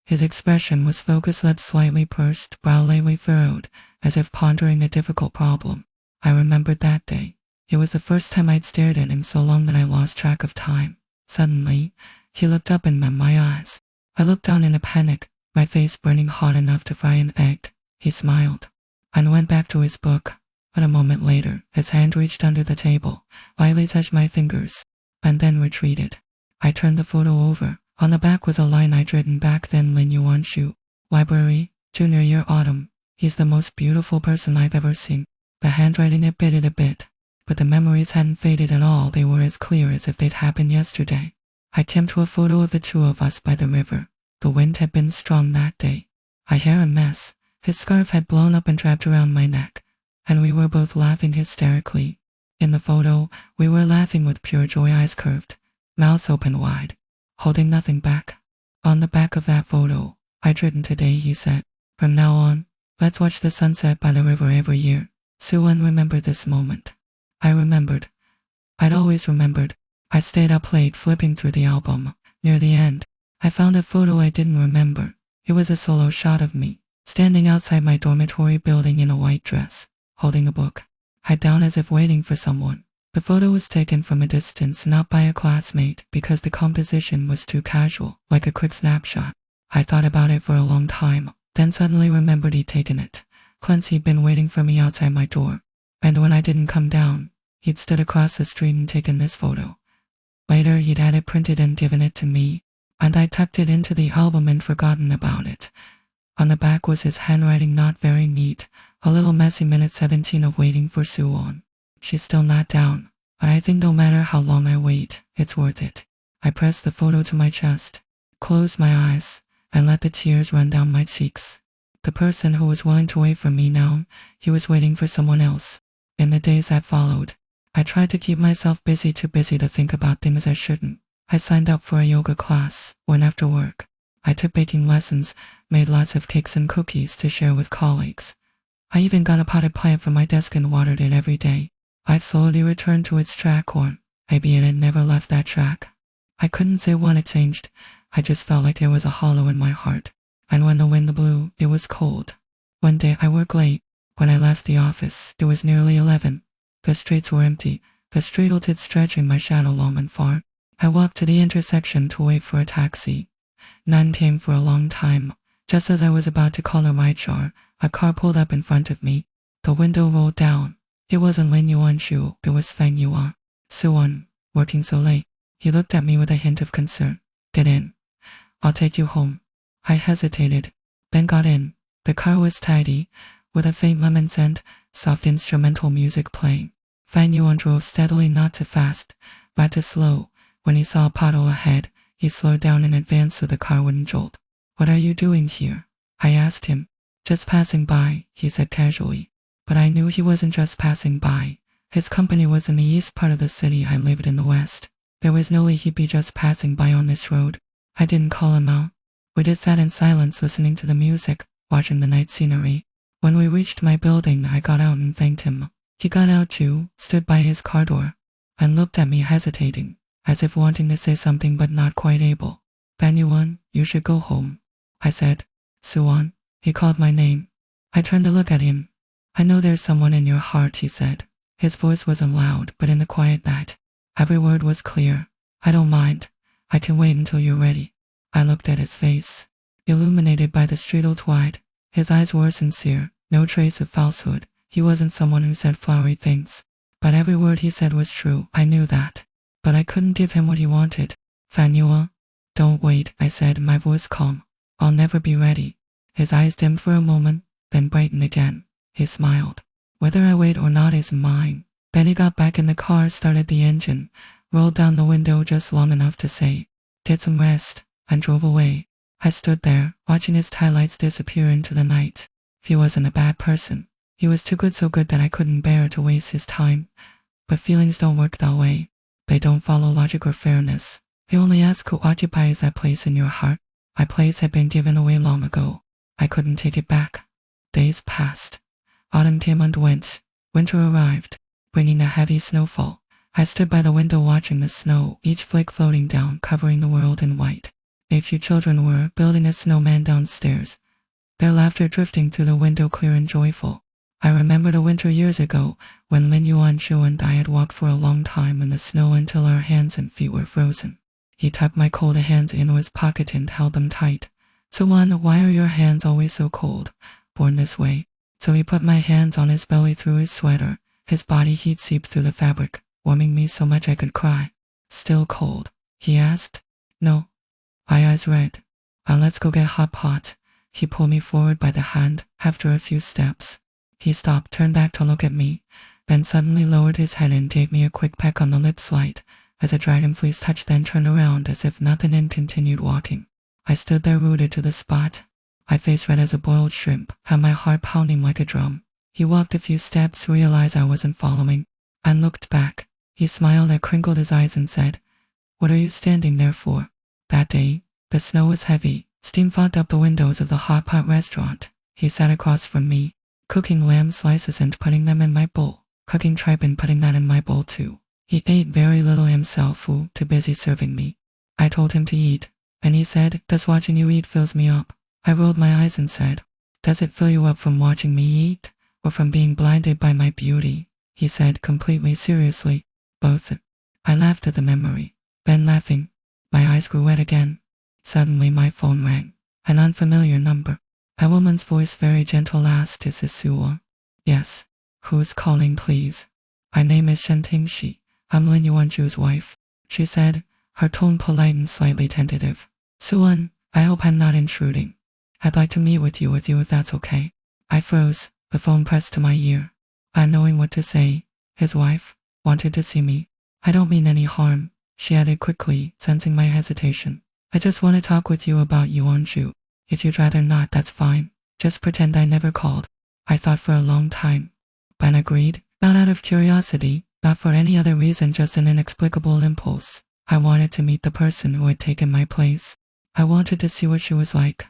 S1: His expression was focused, lips slightly pursed, brow lightly furrowed, as if pondering a difficult problem. I remembered that day. It was the first time I'd stared at him so long that I lost track of time. Suddenly, he looked up and met my eyes. I looked down in a panic, my face burning hot enough to fry an egg. He smiled and went back to his book. But a moment later, his hand reached under the table, lightly touched my fingers, and then retreated. I turned the photo over. On the back was a line I'd written back then, Lin Yuan Shu, Library, Junior Year Autumn. He's the most beautiful person I've ever seen. The handwriting had faded a bit, but the memories hadn't faded at all. They were as clear as if they'd happened yesterday. I came to a photo of the two of us by the river. The wind had been strong that day. My hair a mess. His scarf had blown up and wrapped around my neck, and we were both laughing hysterically. In the photo, we were laughing with pure joy, eyes curved, mouths open wide, holding nothing back. On the back of that photo, I'd written, today, he said, from now on, let's watch the sunset by the river every year. Suwon remembered this moment. I remembered. I'd always remembered. I stayed up late flipping through the album. Near the end, I found a photo I didn't remember. It was a solo shot of me, standing outside my dormitory building in a white dress, holding a book, head down as if waiting for someone. The photo was taken from a distance, not by a classmate, because the composition was too casual, like a quick snapshot. I thought about it for a long time, then suddenly remembered he'd taken it. Clancy'd been waiting for me outside my door, and when I didn't come down, he'd stood across the street and taken this photo. Later, he'd had it printed and given it to me, and I tucked it into the album and forgotten about it. On the back was his handwriting, not very neat, a little messy. Minute 17 of waiting for Soo-won. She's still not down, but I think no matter how long I wait, it's worth it. I pressed the photo to my chest, closed my eyes, and let the tears run down my cheeks. The person who was willing to wait for me now, he was waiting for someone else. In the days that followed, I tried to keep myself busy, too busy to think about things I shouldn't. I signed up for a yoga class, went after work. I took baking lessons, made lots of cakes and cookies to share with colleagues. I even got a potted plant from my desk and watered it every day. I'd slowly return to its track, or maybe it had never left that track. I couldn't say when it changed. I just felt like there was a hollow in my heart. And when the wind blew, it was cold. One day I worked late. When I left the office, it was nearly 11. The streets were empty, the street tilted, stretching my shadow long and far. I walked to the intersection to wait for a taxi. None came for a long time. Just as I was about to call a ride-share, a car pulled up in front of me. The window rolled down. It wasn't Lin Yuan-shu, it was Fang Yuan. Soo-won, working so late. He looked at me with a hint of concern. Get in. I'll take you home. I hesitated, then got in. The car was tidy, with a faint lemon scent, soft instrumental music playing. Fang Yuan drove steadily, not too fast, but too slow. When he saw a puddle ahead, he slowed down in advance so the car wouldn't jolt. What are you doing here? I asked him. Just passing by, he said casually. But I knew he wasn't just passing by. His company was in the east part of the city. I lived in the west. There was no way he'd be just passing by on this road. I didn't call him out. We just sat in silence, listening to the music, watching the night scenery. When we reached my building, I got out and thanked him. He got out too, stood by his car door, and looked at me hesitating, as if wanting to say something but not quite able. Fang Yuan, you should go home, I said. Soo-won. He called my name. I turned to look at him. I know there's someone in your heart, he said. His voice wasn't loud, but in the quiet night, every word was clear. I don't mind. I can wait until you're ready. I looked at his face, illuminated by the street light. His eyes were sincere, no trace of falsehood. He wasn't someone who said flowery things, but every word he said was true. I knew that, but I couldn't give him what he wanted. Fang Yuan, don't wait, I said, my voice calm. I'll never be ready. His eyes dimmed for a moment, then brightened again. He smiled. Whether I wait or not is mine. Then he got back in the car, started the engine, rolled down the window just long enough to say, get some rest, and drove away. I stood there, watching his taillights disappear into the night. He wasn't a bad person. He was too good, so good that I couldn't bear to waste his time. But feelings don't work that way. They don't follow logic or fairness. They only ask who occupies that place in your heart. My place had been given away long ago. I couldn't take it back. Days passed. Autumn came and went. Winter arrived, bringing a heavy snowfall. I stood by the window watching the snow, each flake floating down, covering the world in white. A few children were building a snowman downstairs, their laughter drifting through the window, clear and joyful. I remembered a winter years ago when Lin Yuan-shu and I had walked for a long time in the snow until our hands and feet were frozen. He tucked my cold hands into his pocket and held them tight. Soo-won, why are your hands always so cold? Born this way. So he put my hands on his belly through his sweater. His body heat seeped through the fabric, warming me so much I could cry. Still cold? He asked. No. My eyes red. Let's go get hot pot. He pulled me forward by the hand. After a few steps, he stopped, turned back to look at me, then suddenly lowered his head and gave me a quick peck on the lips, light as a dragonfly's touch, then turned around as if nothing and continued walking. I stood there rooted to the spot, my face red as a boiled shrimp, had my heart pounding like a drum. He walked a few steps, realized I wasn't following, and looked back. He smiled and crinkled his eyes and said, what are you standing there for? That day, the snow was heavy. Steam fogged up the windows of the hot pot restaurant. He sat across from me, cooking lamb slices and putting them in my bowl, cooking tripe and putting that in my bowl too. He ate very little himself, too busy serving me. I told him to eat, and he said, does watching you eat fills me up? I rolled my eyes and said, does it fill you up from watching me eat, or from being blinded by my beauty? He said completely seriously, Both. I laughed at the memory. Ben laughing. My eyes grew wet again. Suddenly my phone rang. An unfamiliar number. A woman's voice, very gentle, asked, "Is this Suwon?" "Yes." "Who's calling, please?" "My name is Shentingshi. I'm Lin Yuanju's wife," she said, her tone polite and slightly tentative. "Suwon, I hope I'm not intruding. I'd like to meet with you if that's okay." I froze, the phone pressed to my ear. Not knowing what to say. His wife wanted to see me. "I don't mean any harm," she added quickly, sensing my hesitation. "I just want to talk with you about Yuanju. If you'd rather not, that's fine. Just pretend I never called." I thought for a long time. Ben agreed, not out of curiosity, not for any other reason, just an inexplicable impulse. I wanted to meet the person who had taken my place. I wanted to see what she was like.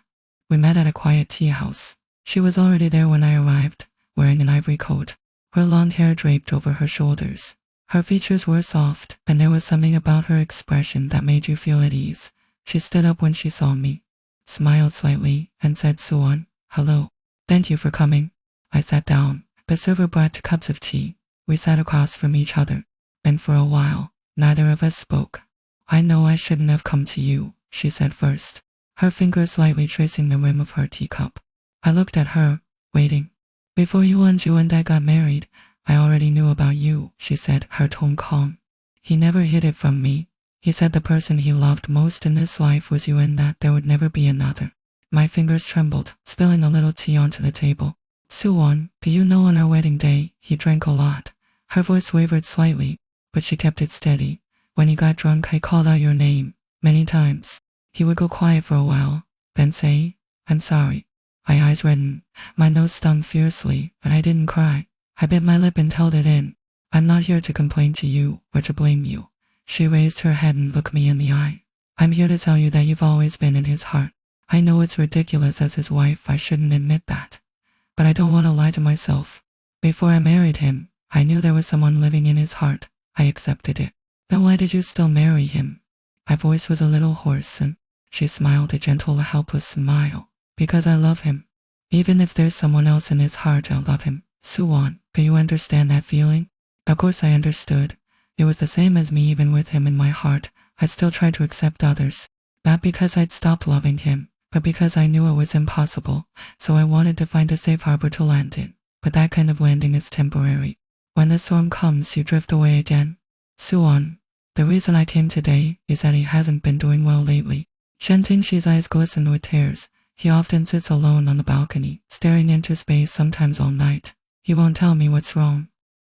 S1: We met at a quiet tea house. She was already there when I arrived, wearing an ivory coat, her long hair draped over her shoulders. Her features were soft, and there was something about her expression that made you feel at ease. She stood up when she saw me, smiled slightly, and said, "Suwon, hello. Thank you for coming." I sat down. The server brought 2 cups of tea. We sat across from each other, and for a while, neither of us spoke. "I know I shouldn't have come to you," she said first, her fingers slightly tracing the rim of her teacup. I looked at her, waiting. "Before Yuanju and I got married, I already knew about you," she said, her tone calm. "He never hid it from me. He said the person he loved most in this life was you and that there would never be another." My fingers trembled, spilling a little tea onto the table. "Suwon, do you know on our wedding day, he drank a lot?" Her voice wavered slightly, but she kept it steady. "When he got drunk, I called out your name, many times. He would go quiet for a while, then say, 'I'm sorry.' My eyes reddened, my nose stung fiercely, but I didn't cry. I bit my lip and held it in. "I'm not here to complain to you, or to blame you." She raised her head and looked me in the eye. "I'm here to tell you that you've always been in his heart. I know it's ridiculous as his wife, I shouldn't admit that. But I don't want to lie to myself. Before I married him, I knew there was someone living in his heart. I accepted it. Then why did you still marry him?" My voice was a little hoarse, and she smiled a gentle, helpless smile. "Because I love him. Even if there's someone else in his heart, I'll love him. Suwon, do you understand that feeling?" Of course I understood. It was the same as me. Even with him in my heart, I still tried to accept others. Not because I'd stopped loving him, but because I knew it was impossible, so I wanted to find a safe harbor to land in. But that kind of landing is temporary. When the storm comes, you drift away again. "Suwon, the reason I came today is that he hasn't been doing well lately." Shenting's eyes glistened with tears. "He often sits alone on the balcony, staring into space, sometimes all night. He won't tell me what's wrong.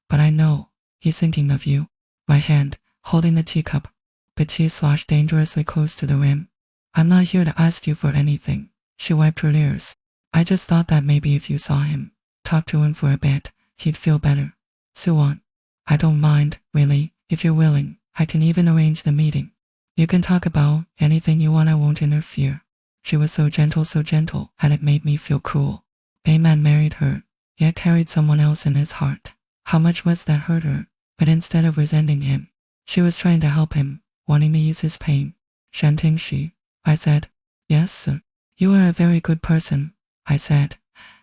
S1: But I know he's thinking of you." My hand, holding the teacup. The tea sloshed dangerously close to the rim. "I'm not here to ask you for anything." She wiped her ears. "I just thought that maybe if you saw him, talk to him for a bit, he'd feel better." "Suwon, I don't mind, really. If you're willing, I can even arrange the meeting. You can talk about anything you want, I won't interfere." She was so gentle, and it made me feel cruel. A man married her, yet carried someone else in his heart. How much must that hurt her? But instead of resenting him, she was trying to help him, wanting to ease his pain. "Shentingshi," I said. "Yes, sir." "You are a very good person," I said.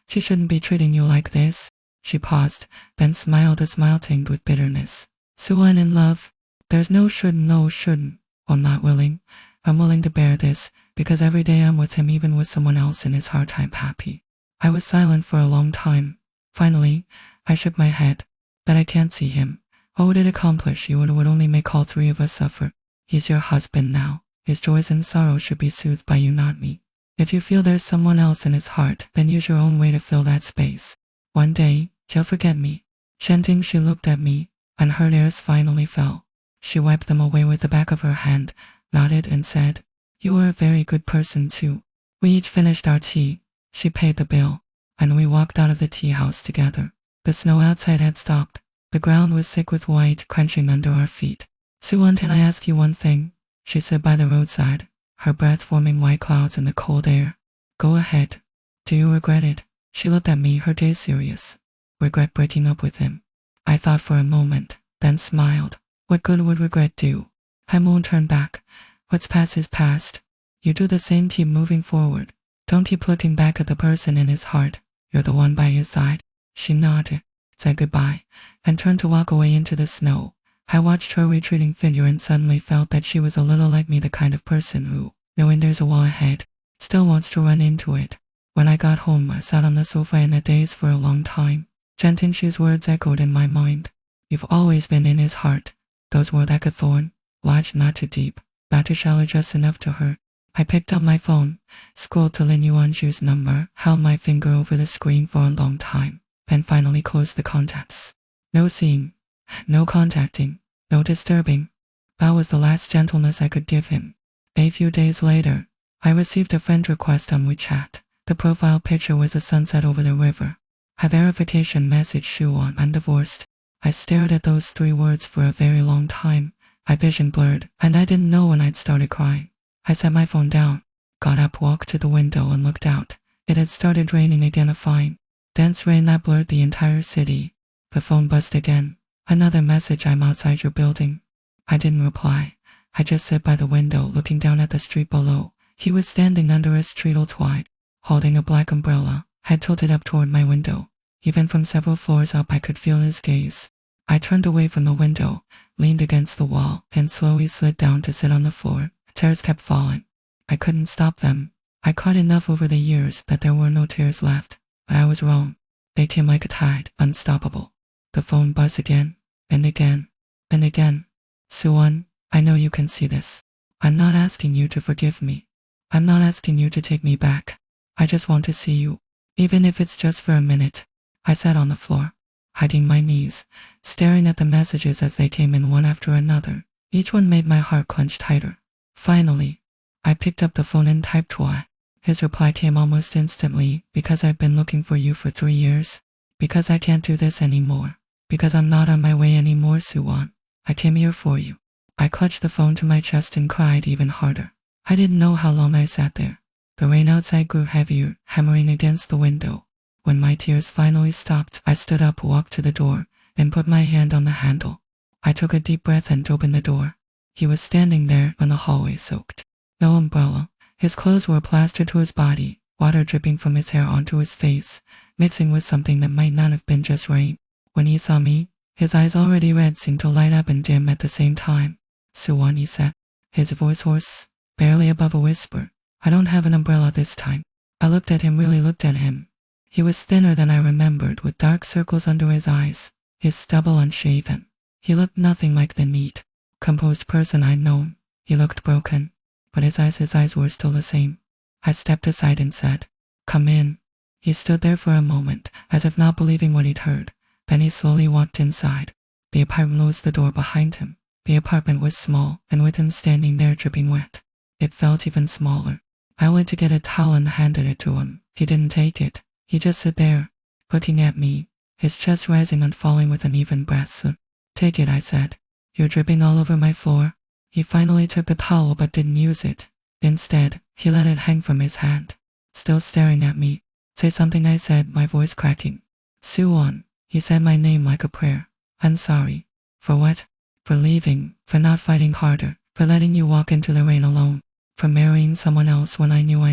S1: "She shouldn't be treating you like this." She paused, then smiled, a smile tinged with bitterness. "Suwon, in love, there's no shouldn't. I'm not willing. I'm willing to bear this, because every day I'm with him, even with someone else in his heart, I'm happy." I was silent for a long time. Finally, I shook my head. "But I can't see him. What would it accomplish? It would only make all 3 of us suffer. He's your husband now. His joys and sorrows should be soothed by you, not me. If you feel there's someone else in his heart, then use your own way to fill that space. One day, he'll forget me." She looked at me, and her tears finally fell. She wiped them away with the back of her hand, nodded, and said, "You are a very good person too." We each finished our tea. She paid the bill, and we walked out of the tea house together. The snow outside had stopped. The ground was thick with white, crunching under our feet. "Suwon, can I ask you one thing?" She stood by the roadside, her breath forming white clouds in the cold air. "Go ahead. Do you regret it?" She looked at me, her gaze serious. "Regret breaking up with him?" I thought for a moment, then smiled. What good would regret do? Time won't turn back. What's past is past. You do the same, keep moving forward. Don't keep looking back at the person in his heart. You're the one by his side. She nodded, said goodbye, and turned to walk away into the snow. I watched her retreating figure and suddenly felt that she was a little like me, the kind of person who, knowing there's a wall ahead, still wants to run into it. When I got home, I sat on the sofa in a daze for a long time. Gentian's words echoed in my mind. You've always been in his heart. Those were like a thorn, lodged not too deep, not too shallow, just enough to hurt. I picked up my phone, scrolled to Lin Yuanju's number, held my finger over the screen for a long time, and finally closed the contacts. No seeing, no contacting, no disturbing. That was the last gentleness I could give him. A few days later, I received a friend request on WeChat. The profile picture was a sunset over the river. A verification message, Shuan, I'm divorced. I stared at those 3 words for a very long time. My vision blurred, and I didn't know when I'd started crying. I set my phone down, got up, walked to the window and looked out. It had started raining again, a fine, dense rain that blurred the entire city. The phone buzzed again. Another message, I'm outside your building. I didn't reply. I just sat by the window looking down at the street below. He was standing under a streetlight wide, holding a black umbrella, head tilted up toward my window. Even from several floors up I could feel his gaze. I turned away from the window, leaned against the wall, and slowly slid down to sit on the floor. Tears kept falling. I couldn't stop them. I cried enough over the years that there were no tears left. But I was wrong. They came like a tide, unstoppable. The phone buzzed again, and again, and again. Suwon, I know you can see this. I'm not asking you to forgive me. I'm not asking you to take me back. I just want to see you, even if it's just for a minute. I sat on the floor, hiding my knees, staring at the messages as they came in one after another. Each one made my heart clench tighter. Finally, I picked up the phone and typed why. His reply came almost instantly. Because I've been looking for you for 3 years. Because I can't do this anymore. Because I'm not on my way anymore, Suwon. I came here for you. I clutched the phone to my chest and cried even harder. I didn't know how long I sat there. The rain outside grew heavier, hammering against the window. When my tears finally stopped, I stood up, walked to the door, and put my hand on the handle. I took a deep breath and opened the door. He was standing there in the hallway, soaked. No umbrella. His clothes were plastered to his body, water dripping from his hair onto his face, mixing with something that might not have been just rain. When he saw me, his eyes already red seemed to light up and dim at the same time. Suwon, he said, his voice hoarse, barely above a whisper. I don't have an umbrella this time. I looked at him, really looked at him. He was thinner than I remembered, with dark circles under his eyes, his stubble unshaven. He looked nothing like the neat, composed person I'd known. He looked broken, but his eyes were still the same. I stepped aside and said, "Come in." He stood there for a moment, as if not believing what he'd heard. Then he slowly walked inside. The apartment closed the door behind him. The apartment was small, and with him standing there dripping wet, it felt even smaller. I went to get a towel and handed it to him. He didn't take it. He just stood there, looking at me, his chest rising and falling with uneven breaths. "Take it," I said. "You're dripping all over my floor." He finally took the towel but didn't use it. Instead, he let it hang from his hand, still staring at me. "Say something," I said, my voice cracking. "Suwon." He said my name like a prayer. "I'm sorry." "For what?" "For leaving, for not fighting harder, for letting you walk into the rain alone, for marrying someone else when I knew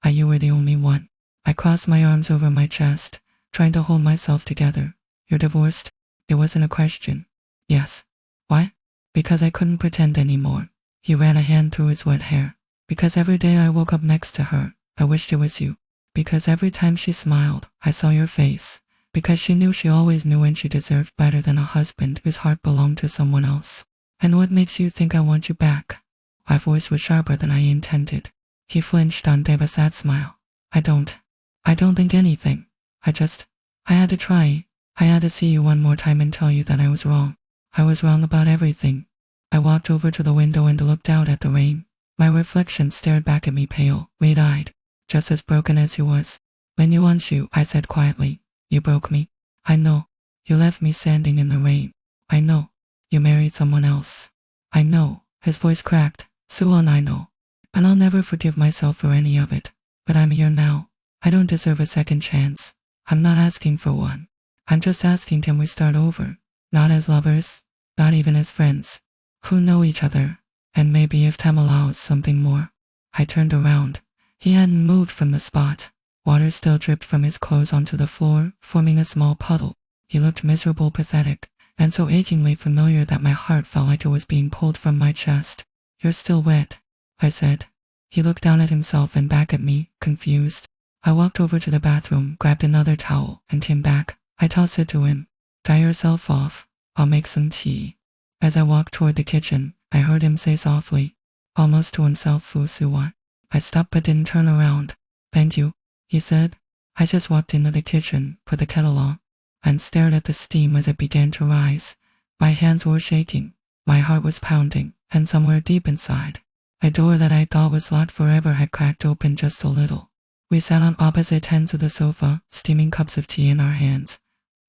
S1: you were the only one." I crossed my arms over my chest, trying to hold myself together. "You're divorced?" It wasn't a question. "Yes." "Why?" "Because I couldn't pretend anymore." He ran a hand through his wet hair. "Because every day I woke up next to her, I wished it was you. Because every time she smiled, I saw your face. Because she always knew when she deserved better than a husband whose heart belonged to someone else. And what makes you think I want you back?" My voice was sharper than I intended. He flinched on a sad smile. I don't think anything. I had to try. I had to see you one more time and tell you that I was wrong. I was wrong about everything." I walked over to the window and looked out at the rain. My reflection stared back at me, pale, red-eyed, just as broken as he was. "When you want you," I said quietly. "You broke me. I know. You left me standing in the rain. I know. You married someone else. I know." His voice cracked. "Suwon, I know. And I'll never forgive myself for any of it. But I'm here now. I don't deserve a second chance. I'm not asking for one. I'm just asking, can we start over? Not as lovers, not even as friends, who know each other, and maybe if time allows, something more." I turned around. He hadn't moved from the spot. Water still dripped from his clothes onto the floor, forming a small puddle. He looked miserable, pathetic, and so achingly familiar that my heart felt like it was being pulled from my chest. "You're still wet," I said. He looked down at himself and back at me, confused. I walked over to the bathroom, grabbed another towel, and came back. I tossed it to him. "Dry yourself off. I'll make some tea." As I walked toward the kitchen, I heard him say softly, almost to himself, "Fu Suwan." I stopped but didn't turn around. "Thank you," he said. I just walked into the kitchen, put the kettle on, and stared at the steam as it began to rise. My hands were shaking, my heart was pounding, and somewhere deep inside, a door that I thought was locked forever had cracked open just a little. We sat on opposite ends of the sofa, steaming cups of tea in our hands,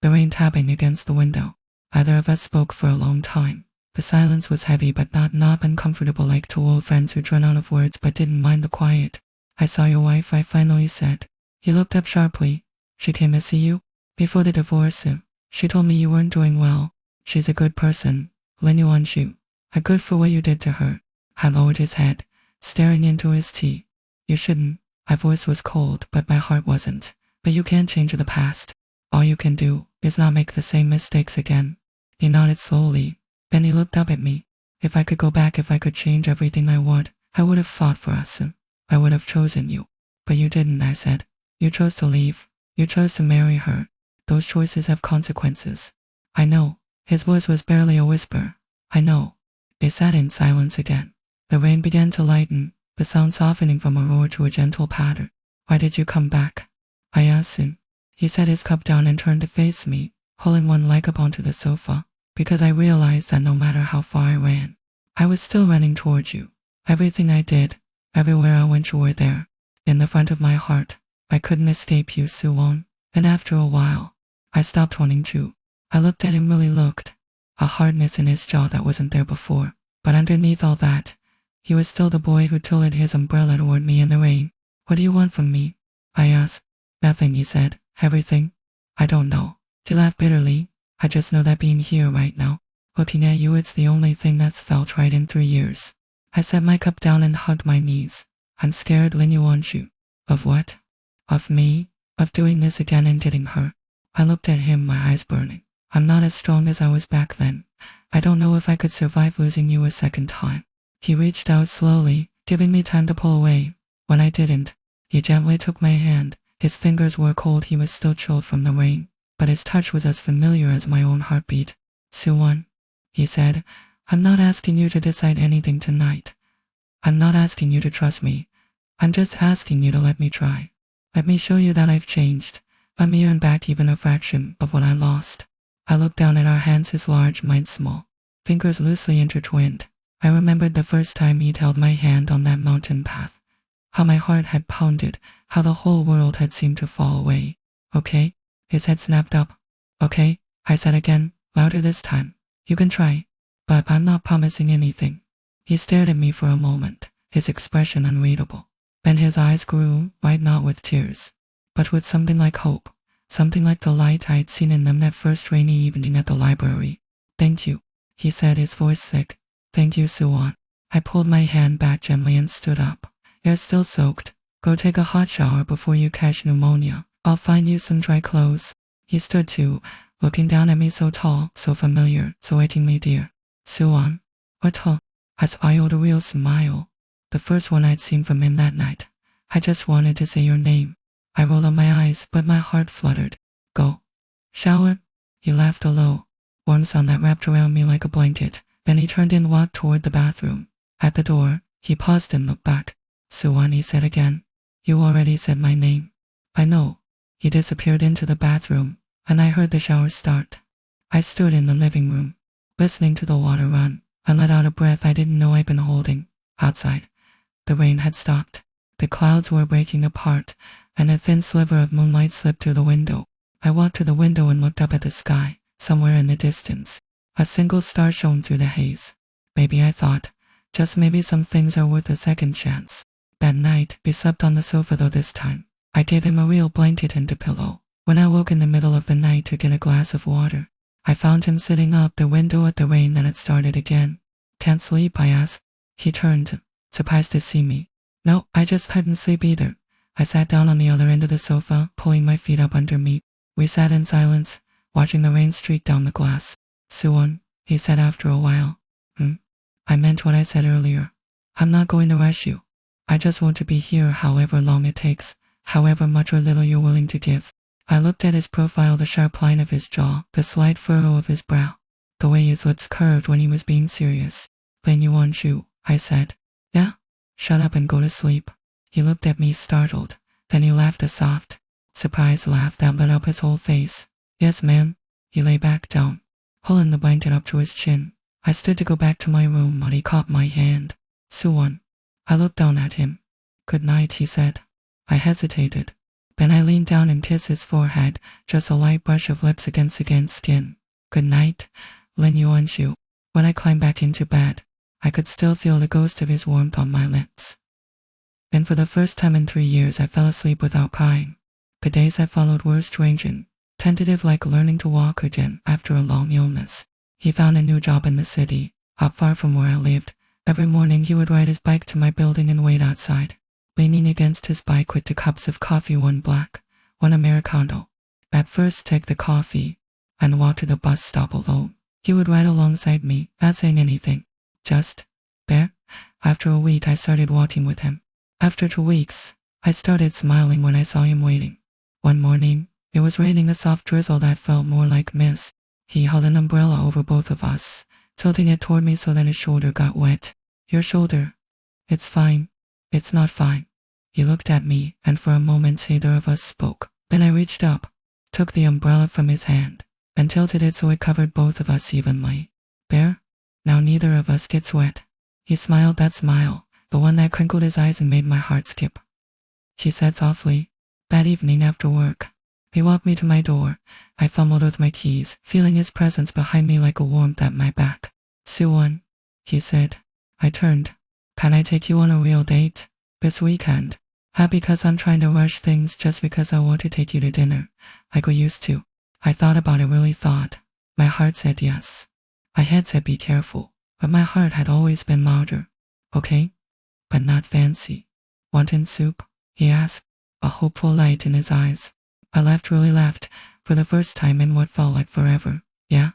S1: the rain tapping against the window. Neither of us spoke for a long time. The silence was heavy but not uncomfortable, like two old friends who'd run out of words but didn't mind the quiet. "I saw your wife," I finally said. He looked up sharply. "She came to see you?" "Before the divorce, she told me you weren't doing well. She's a good person. Lin wants you. Good for what you did to her." I lowered his head, staring into his tea. "You shouldn't." My voice was cold, but my heart wasn't. "But you can't change the past. All you can do is not make the same mistakes again." He nodded slowly. Then he looked up at me. "If I could go back, if I could change everything, I would have fought for us. I would have chosen you. But you didn't," I said. "You chose to leave. You chose to marry her. Those choices have consequences." "I know." His voice was barely a whisper. "I know." They sat in silence again. The rain began to lighten, the sound softening from a roar to a gentle patter. "Why did you come back?" I asked him. He set his cup down and turned to face me, pulling one leg up onto the sofa. "Because I realized that no matter how far I ran, I was still running towards you. Everything I did, everywhere I went, you were there, in the front of my heart. I couldn't escape you, Suwon." And after a while, I stopped wanting to. I looked at him, really looked. A hardness in his jaw that wasn't there before. But underneath all that, he was still the boy who tilted his umbrella toward me in the rain. "What do you want from me?" I asked. "Nothing," he said. "Everything?" "I don't know." He laughed bitterly. "I just know that being here right now, looking at you, it's the only thing that's felt right in 3 years." I set my cup down and hugged my knees. "I'm scared, Lin wants you." "Of what?" "Of me. Of doing this again and getting her." I looked at him, my eyes burning. "I'm not as strong as I was back then. I don't know if I could survive losing you a second time." He reached out slowly, giving me time to pull away. When I didn't, he gently took my hand. His fingers were cold, he was still chilled from the rain, but his touch was as familiar as my own heartbeat. "Suwon," he said, "I'm not asking you to decide anything tonight. I'm not asking you to trust me. I'm just asking you to let me try. Let me show you that I've changed. Let me earn back even a fraction of what I lost." I looked down at our hands, his large, mine small, fingers loosely intertwined. I remembered the first time he'd held my hand on that mountain path. How my heart had pounded, how the whole world had seemed to fall away. "Okay?" His head snapped up. "Okay," I said again, louder this time. "You can try, but I'm not promising anything." He stared at me for a moment, his expression unreadable. Then his eyes grew wide, not with tears, but with something like hope, something like the light I'd seen in them that first rainy evening at the library. "Thank you," he said, his voice thick. "Thank you, Suwon." I pulled my hand back gently and stood up. "You're still soaked. Go take a hot shower before you catch pneumonia. I'll find you some dry clothes." He stood too, looking down at me, so tall, so familiar, so achingly dear. "Suwon." "What?" I smiled, a real smile, the first one I'd seen from him that night. "I just wanted to say your name." I rolled up my eyes, but my heart fluttered. "Go. Shower?" He laughed, a low, warm sound that wrapped around me like a blanket. Then he turned and walked toward the bathroom. At the door, he paused and looked back. "Suwon," he said again. "You already said my name." "I know." He disappeared into the bathroom, and I heard the shower start. I stood in the living room, listening to the water run, and let out a breath I didn't know I'd been holding. Outside, the rain had stopped. The clouds were breaking apart, and a thin sliver of moonlight slipped through the window. I walked to the window and looked up at the sky. Somewhere in the distance, a single star shone through the haze. Maybe, I thought, just maybe, some things are worth a second chance. That night, we slept on the sofa, though this time I gave him a real blanket and a pillow. When I woke in the middle of the night to get a glass of water, I found him sitting up the window at the rain that had started again. "Can't sleep?" I asked. He turned, surprised to see me. "No, I just couldn't sleep either." I sat down on the other end of the sofa, pulling my feet up under me. We sat in silence, watching the rain streak down the glass. Suwon, he said after a while. I meant what I said earlier. I'm not going to rush you. I just want to be here however long it takes, however much or little you're willing to give. I looked at his profile, the sharp line of his jaw, the slight furrow of his brow, the way his lips curved when he was being serious. Then you want you, I said. Yeah? Shut up and go to sleep. He looked at me startled. Then he laughed a soft, surprised laugh that lit up his whole face. Yes, man. He lay back down, pulling the blanket up to his chin. I stood to go back to my room, but he caught my hand. Suwon. I looked down at him. Good night, he said. I hesitated. Then I leaned down and kissed his forehead, just a light brush of lips against skin. Good night, Lin Yuanshu. When I climbed back into bed, I could still feel the ghost of his warmth on my lips. And for the first time in 3 years, I fell asleep without crying. The days that followed were strange and tentative, like learning to walk again after a long illness. He found a new job in the city, not far from where I lived. Every morning he would ride his bike to my building and wait outside, leaning against his bike with 2 cups of coffee, 1 black, 1 Americano. At first take the coffee and walk to the bus stop alone. He would ride alongside me, not saying anything, just there. After a week I started walking with him. After 2 weeks, I started smiling when I saw him waiting. One morning, it was raining, a soft drizzle that felt more like mist. He held an umbrella over both of us, tilting it toward me so that his shoulder got wet. Your shoulder. It's fine. It's not fine. He looked at me, and for a moment neither of us spoke. Then I reached up, took the umbrella from his hand, and tilted it so it covered both of us evenly. There? Now neither of us gets wet. He smiled, that smile, the one that crinkled his eyes and made my heart skip. He said softly. That evening after work, he walked me to my door. I fumbled with my keys, feeling his presence behind me like a warmth at my back. Suwon, he said. I turned. Can I take you on a real date? This weekend? Not because I'm trying to rush things, just because I want to take you to dinner, like we used to. I thought about it, really thought. My heart said yes. My head said be careful, but my heart had always been louder. Okay? But not fancy. Wonton soup? He asked, a hopeful light in his eyes. I really laughed, for the first time in what felt like forever. Yeah,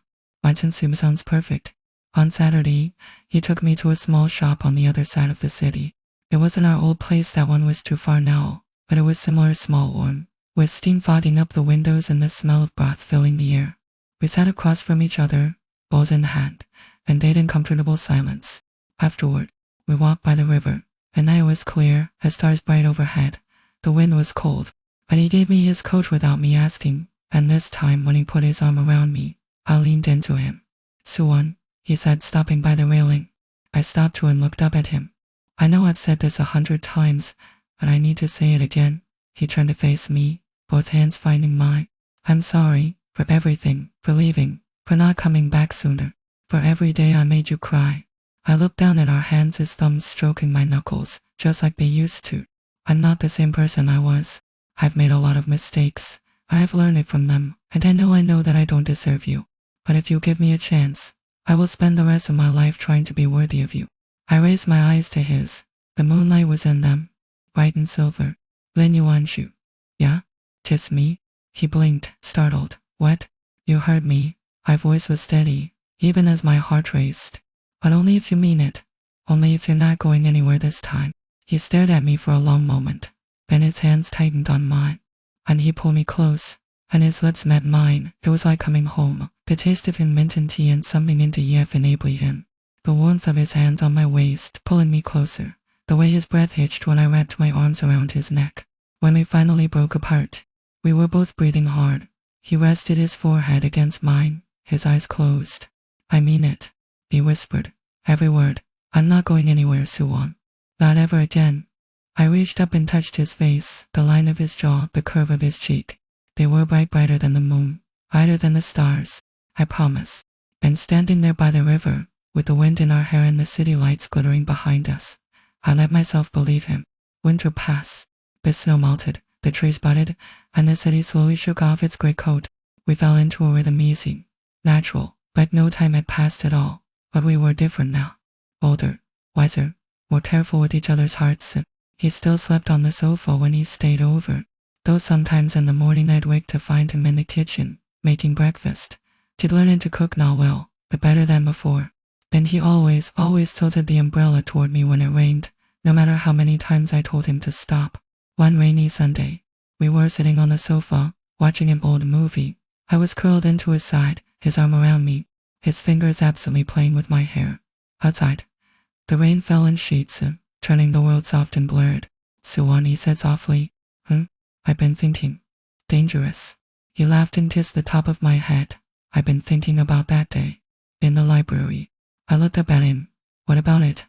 S1: wonton soup sounds perfect. On Saturday, he took me to a small shop on the other side of the city. It wasn't our old place, that one was too far now, but it was similar, small, warm, with steam fogging up the windows and the smell of broth filling the air. We sat across from each other, bowls in hand, and ate in comfortable silence. Afterward, we walked by the river. The night was clear, the stars bright overhead. The wind was cold, but he gave me his coat without me asking, and this time when he put his arm around me, I leaned into him. Suwon, he said, stopping by the railing. I stopped too and looked up at him. I know I've said this 100 times, but I need to say it again. He turned to face me, both hands finding mine. I'm sorry for everything, for leaving, for not coming back sooner, for every day I made you cry. I looked down at our hands, his thumbs stroking my knuckles, just like they used to. I'm not the same person I was. I've made a lot of mistakes. I've learned it from them, and I know that I don't deserve you. But if you give me a chance, I will spend the rest of my life trying to be worthy of you. I raised my eyes to his. The moonlight was in them, bright and silver. Lin Yuanshu. Yeah? Kiss me? He blinked, startled. What? You heard me. My voice was steady, even as my heart raced. But only if you mean it. Only if you're not going anywhere this time. He stared at me for a long moment. Then his hands tightened on mine, and he pulled me close, and his lips met mine. It was like coming home. The taste of him, mint and tea, and something into Yef enabling him. The warmth of his hands on my waist, pulling me closer. The way his breath hitched when I wrapped my arms around his neck. When we finally broke apart, we were both breathing hard. He rested his forehead against mine, his eyes closed. I mean it, he whispered. Every word. I'm not going anywhere, Suwon. Not ever again. I reached up and touched his face, the line of his jaw, the curve of his cheek. They were brighter than the moon, brighter than the stars, I promise. And standing there by the river, with the wind in our hair and the city lights glittering behind us, I let myself believe him. Winter passed. The snow melted, the trees budded, and the city slowly shook off its grey coat. We fell into a rhythm, easy, natural, but no time had passed at all. But we were different now. Older, wiser, more careful with each other's hearts. He still slept on the sofa when he stayed over, though sometimes in the morning I'd wake to find him in the kitchen, making breakfast. He'd learned to cook now well, but better than before. And he always tilted the umbrella toward me when it rained, no matter how many times I told him to stop. One rainy Sunday, we were sitting on the sofa, watching an old movie. I was curled into his side, his arm around me, his fingers absently playing with my hair. Outside, the rain fell in sheets, turning the world soft and blurred. "Suwon," he said softly. I've been thinking. Dangerous. He laughed and kissed the top of my head. I've been thinking about that day. In the library. I looked up at him. What about it?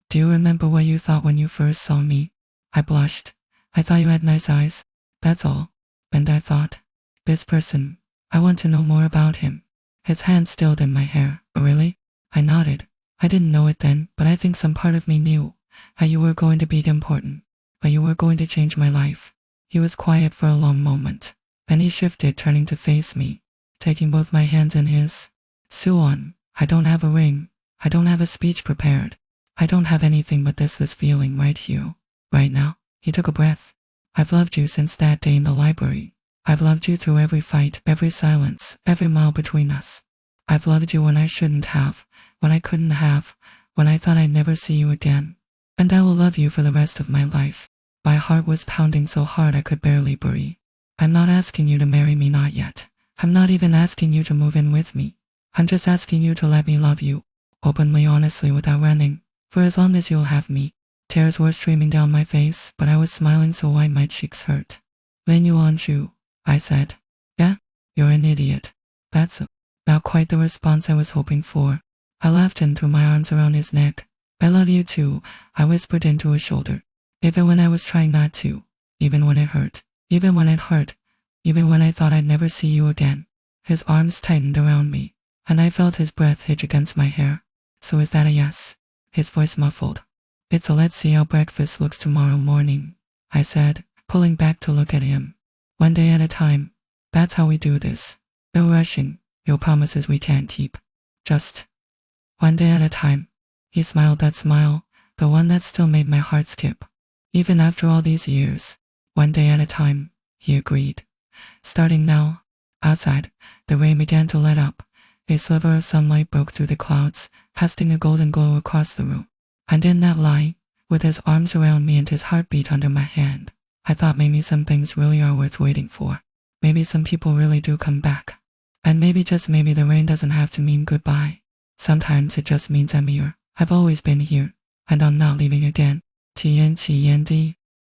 S1: Do you remember what you thought when you first saw me? I blushed. I thought you had nice eyes. That's all. And I thought, this person, I want to know more about him. His hand stilled in my hair. Oh, really? I nodded. I didn't know it then, but I think some part of me knew how you were going to be important, but you were going to change my life. He was quiet for a long moment. Then he shifted, turning to face me, taking both my hands in his. "Suwon, I don't have a ring. I don't have a speech prepared. I don't have anything but this feeling right here, right now." He took a breath. "I've loved you since that day in the library. I've loved you through every fight, every silence, every mile between us. I've loved you when I shouldn't have, when I couldn't have, when I thought I'd never see you again. And I will love you for the rest of my life." My heart was pounding so hard I could barely breathe. "I'm not asking you to marry me, not yet. I'm not even asking you to move in with me. I'm just asking you to let me love you, openly, honestly, without running, for as long as you'll have me." Tears were streaming down my face, but I was smiling so wide my cheeks hurt. "Then you aren't you?" I said. "Yeah, you're an idiot." That's not quite the response I was hoping for. I laughed and threw my arms around his neck. "I love you too," I whispered into his shoulder. Even when I was trying not to, even when it hurt, even when I thought I'd never see you again. His arms tightened around me, and I felt his breath hitch against my hair. "So is that a yes?" His voice muffled. "It's a let's see how breakfast looks tomorrow morning," I said, pulling back to look at him. "One day at a time. That's how we do this. No rushing, no promises we can't keep. Just one day at a time." He smiled that smile, the one that still made my heart skip. "Even after all these years, one day at a time," he agreed. Starting now. Outside, the rain began to let up. A sliver of sunlight broke through the clouds, casting a golden glow across the room. And in that light, with his arms around me and his heartbeat under my hand, I thought maybe some things really are worth waiting for. Maybe some people really do come back. And maybe, just maybe, the rain doesn't have to mean goodbye. Sometimes it just means I'm here. I've always been here, and I'm not leaving again. TNT